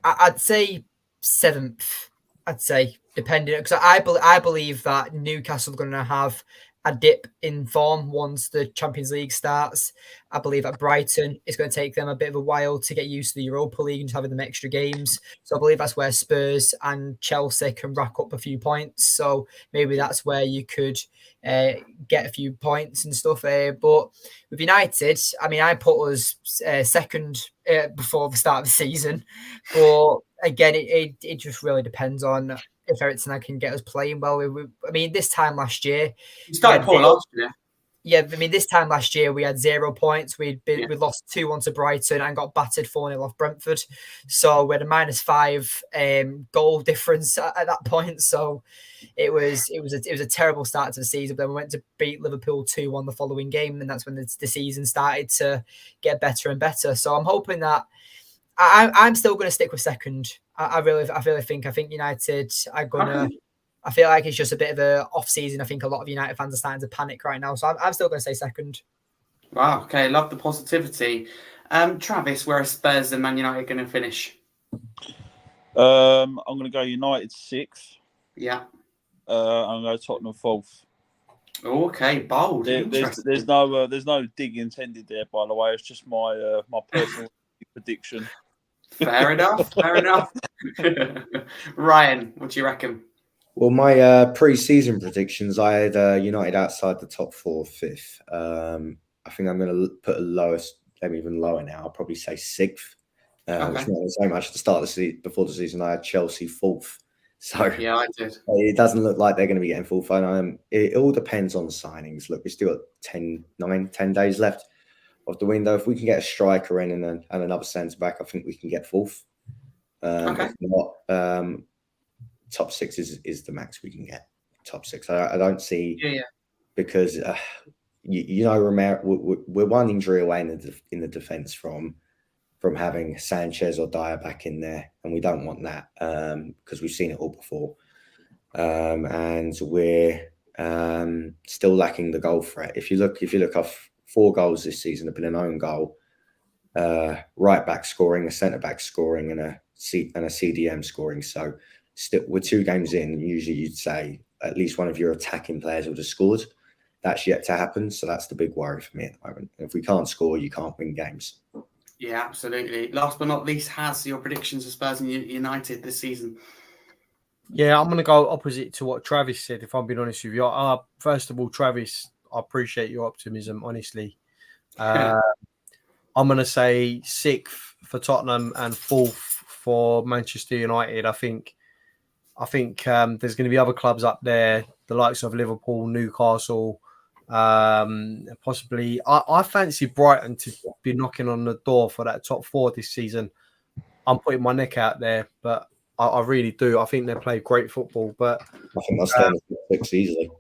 I'd say 7th. I'd say depending because I believe that Newcastle are going to have a dip in form once the Champions League starts. I believe at Brighton, it's going to take them a bit of a while to get used to the Europa League and just having them extra games. So I believe that's where Spurs and Chelsea can rack up a few points. So maybe that's where you could get a few points and stuff. But with United, I mean, I put us second before the start of the season. But again, it just really depends on if Everton can get us playing well. I mean, this time last year, You started poor last year. yeah, I mean, this time last year we had 0 points. We lost 2-1 to Brighton and got battered 4-0 off Brentford. So we had a -5 goal difference at that point. So it was a terrible start to the season. But then we went to beat Liverpool 2-1 the following game, and that's when the season started to get better and better. So I'm hoping that I'm still going to stick with second. I really think United are gonna. Okay. I feel like it's just a bit of a off season. I think a lot of United fans are starting to panic right now, so I'm still going to say second. Wow. Okay. Love the positivity. Travis, where are Spurs and Man United going to finish? I'm going to go United 6th. Yeah. I'm going to go Tottenham 4th. Okay. Bold. There's no dig intended there, by the way. It's just my personal prediction. Fair enough. Fair enough. Ryan, what do you reckon? Well, my pre-season predictions, I had United outside the top 4 or 5th. I think I'm going to put them even lower now. I'll probably say 6th. Which not so much at the start of the season. Before the season, I had Chelsea 4th. So yeah, I did. It doesn't look like they're going to be getting full fun. It all depends on the signings. Look, we've still got 10 days left of the window. If we can get a striker in and another centre back, I think we can get 4th. If not, top 6 is the max we can get. Top 6. I don't see because Romero, we're one injury away in the defence from having Sanchez or Dyer back in there, and we don't want that because we've seen it all before. And we're still lacking the goal threat. If you look off 4 goals this season have been an own goal, right back scoring, a centre back scoring, and a CDM scoring. So still, we're 2 games in. Usually, you'd say at least one of your attacking players would have scored. That's yet to happen. So that's the big worry for me at the moment. If we can't score, you can't win games. Yeah, absolutely. Last but not least, has your predictions of Spurs and United this season? Yeah, I'm going to go opposite to what Travis said, if I'm being honest with you. First of all, Travis, I appreciate your optimism, honestly. I'm going to say 6th for Tottenham and 4th for Manchester United. I think there's going to be other clubs up there, the likes of Liverpool, Newcastle, possibly. I fancy Brighton to be knocking on the door for that top 4 this season. I'm putting my neck out there, but I really do. I think they play great football, but I think they'll stay in the top 6 easily.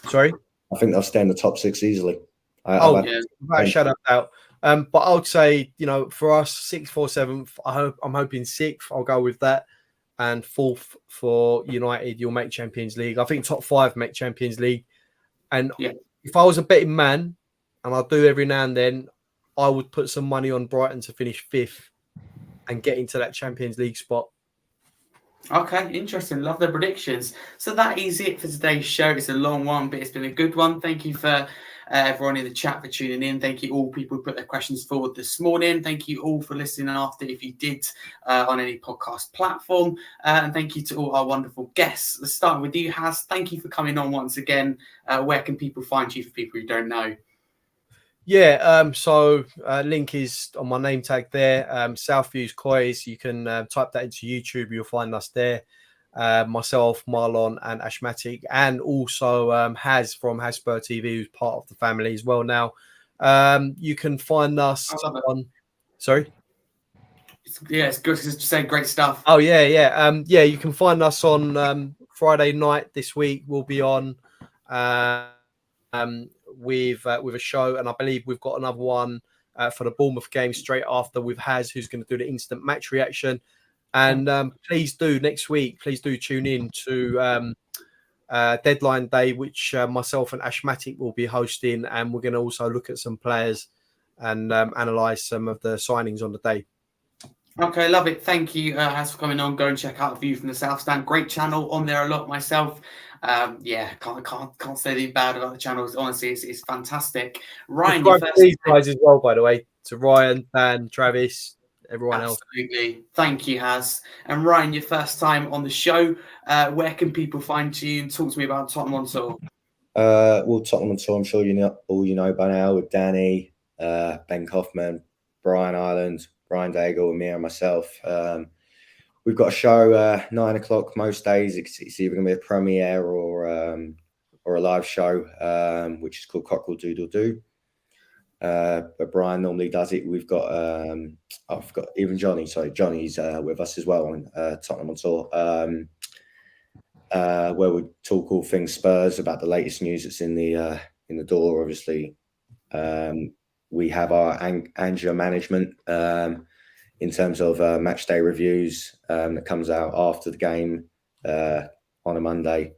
Sorry? I think they'll stay in the top 6 easily. Without a shadow of doubt. But I would say, for us, 6th or 7th, I'm hoping 6th. I'll go with that. And 4th for United, you'll make Champions League. I think top 5 make Champions League. And if I was a betting man, and I do every now and then, I would put some money on Brighton to finish 5th and get into that Champions League spot. Okay, interesting. Love the predictions. So that is it for today's show. It's a long one, but it's been a good one. Thank you for everyone in the chat for tuning in. Thank you all people who put their questions forward this morning. Thank you all for listening after, if you did, on any podcast platform. And thank you to all our wonderful guests. Let's start with you, Haz. Thank you for coming on once again. Where can people find you for people who don't know? Yeah, so link is on my name tag there. Southviews Coys. You can type that into YouTube. You'll find us there. Myself, Marlon, and Ashmatic, and also Haz from Hasper TV, who's part of the family as well now. You can find us on. Sorry. It's good to say great stuff. Oh yeah. You can find us on Friday night this week. We'll be on. With a show, and I believe we've got another one for the Bournemouth game straight after with Haz, who's going to do the instant match reaction. And please do next week. Please do tune in to Deadline Day, which myself and Ashmatic will be hosting, and we're going to also look at some players and analyse some of the signings on the day. Okay, love it. Thank you, Has, for coming on. Go and check out View from the South Stand. Great channel, on there a lot myself. Yeah, can't say anything bad about the channel. Honestly, it's fantastic. Ryan, your first these guys as well, by the way, to Ryan, Dan, Travis, everyone else. Absolutely. Thank you, Has. And Ryan, your first time on the show. Where can people find you? And talk to me about Tottenham on Tour. Well, Tottenham on Tour, I'm sure all you know by now, with Danny, Ben Kaufman, Brian Ireland, Brian Daigle, and me and myself. We've got a show 9:00 most days. It's either going to be a premiere or a live show, which is called Cockerel Doodle Doo. But Brian normally does it. We've got I've got even Johnny. Sorry, Johnny's with us as well on Tottenham on Tour, where we talk all things Spurs, about the latest news that's in the door. Obviously, we have our Ange management in terms of match day reviews that comes out after the game on a Monday.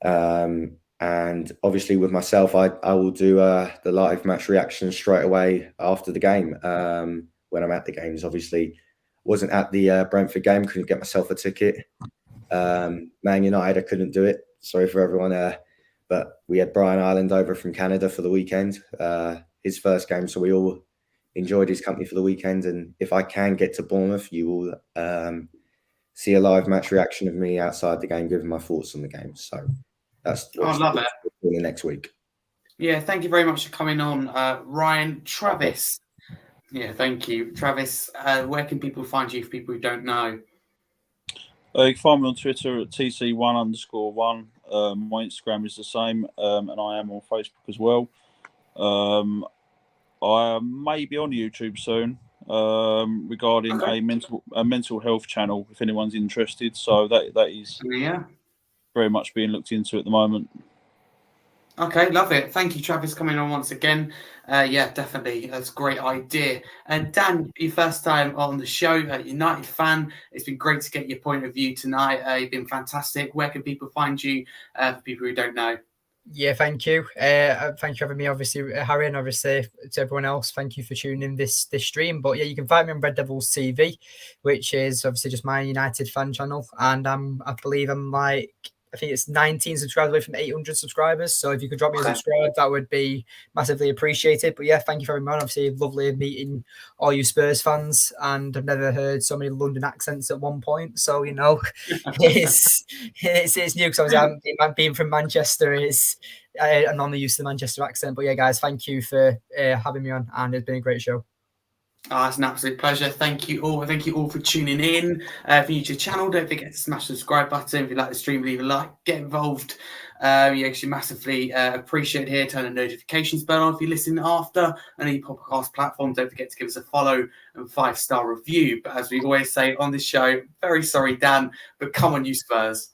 And obviously with myself, I will do the live match reaction straight away after the game. When I'm at the games, obviously wasn't at the Brentford game, couldn't get myself a ticket. Man United, I couldn't do it. Sorry for everyone. But we had Brian Ireland over from Canada for the weekend, his first game. So we all enjoyed his company for the weekend. And if I can get to Bournemouth, you will see a live match reaction of me outside the game, giving my thoughts on the game. So that's I love it. In the next week. Yeah, thank you very much for coming on, Ryan. Travis. Yeah, thank you. Travis, where can people find you for people who don't know? You can find me on Twitter at TC1_1. My Instagram is the same, and I am on Facebook as well. I may be on YouTube soon regarding a mental health channel, if anyone's interested. So that is very much being looked into at the moment. Okay, love it. Thank you, Travis, coming on once again. Yeah, definitely. That's a great idea. And Dan, your first time on the show, United fan. It's been great to get your point of view tonight. You've been fantastic. Where can people find you for people who don't know? Yeah, thank you. Thank you for having me, obviously, Harry, and obviously to everyone else. Thank you for tuning in this stream. But yeah, you can find me on Red Devils TV, which is obviously just my United fan channel. And I believe I think it's 19 subscribers away from 800 subscribers. So if you could drop me a subscribe, that would be massively appreciated. But yeah, thank you very much. Obviously, lovely meeting all you Spurs fans. And I've never heard so many London accents at one point. So, you know, it's new because obviously I'm being from Manchester. I'm not used to the Manchester accent. But yeah, guys, thank you for having me on. And it's been a great show. Oh, it's an absolute pleasure. Thank you all. Thank you all for tuning in. If you're new to the channel, don't forget to smash the subscribe button. If you like the stream, leave a like, get involved. You actually massively appreciate here. Turn the notifications bell on if you're listening after any podcast platform. Don't forget to give us a follow and 5-star review. But as we always say on this show, very sorry, Dan, but come on, you Spurs.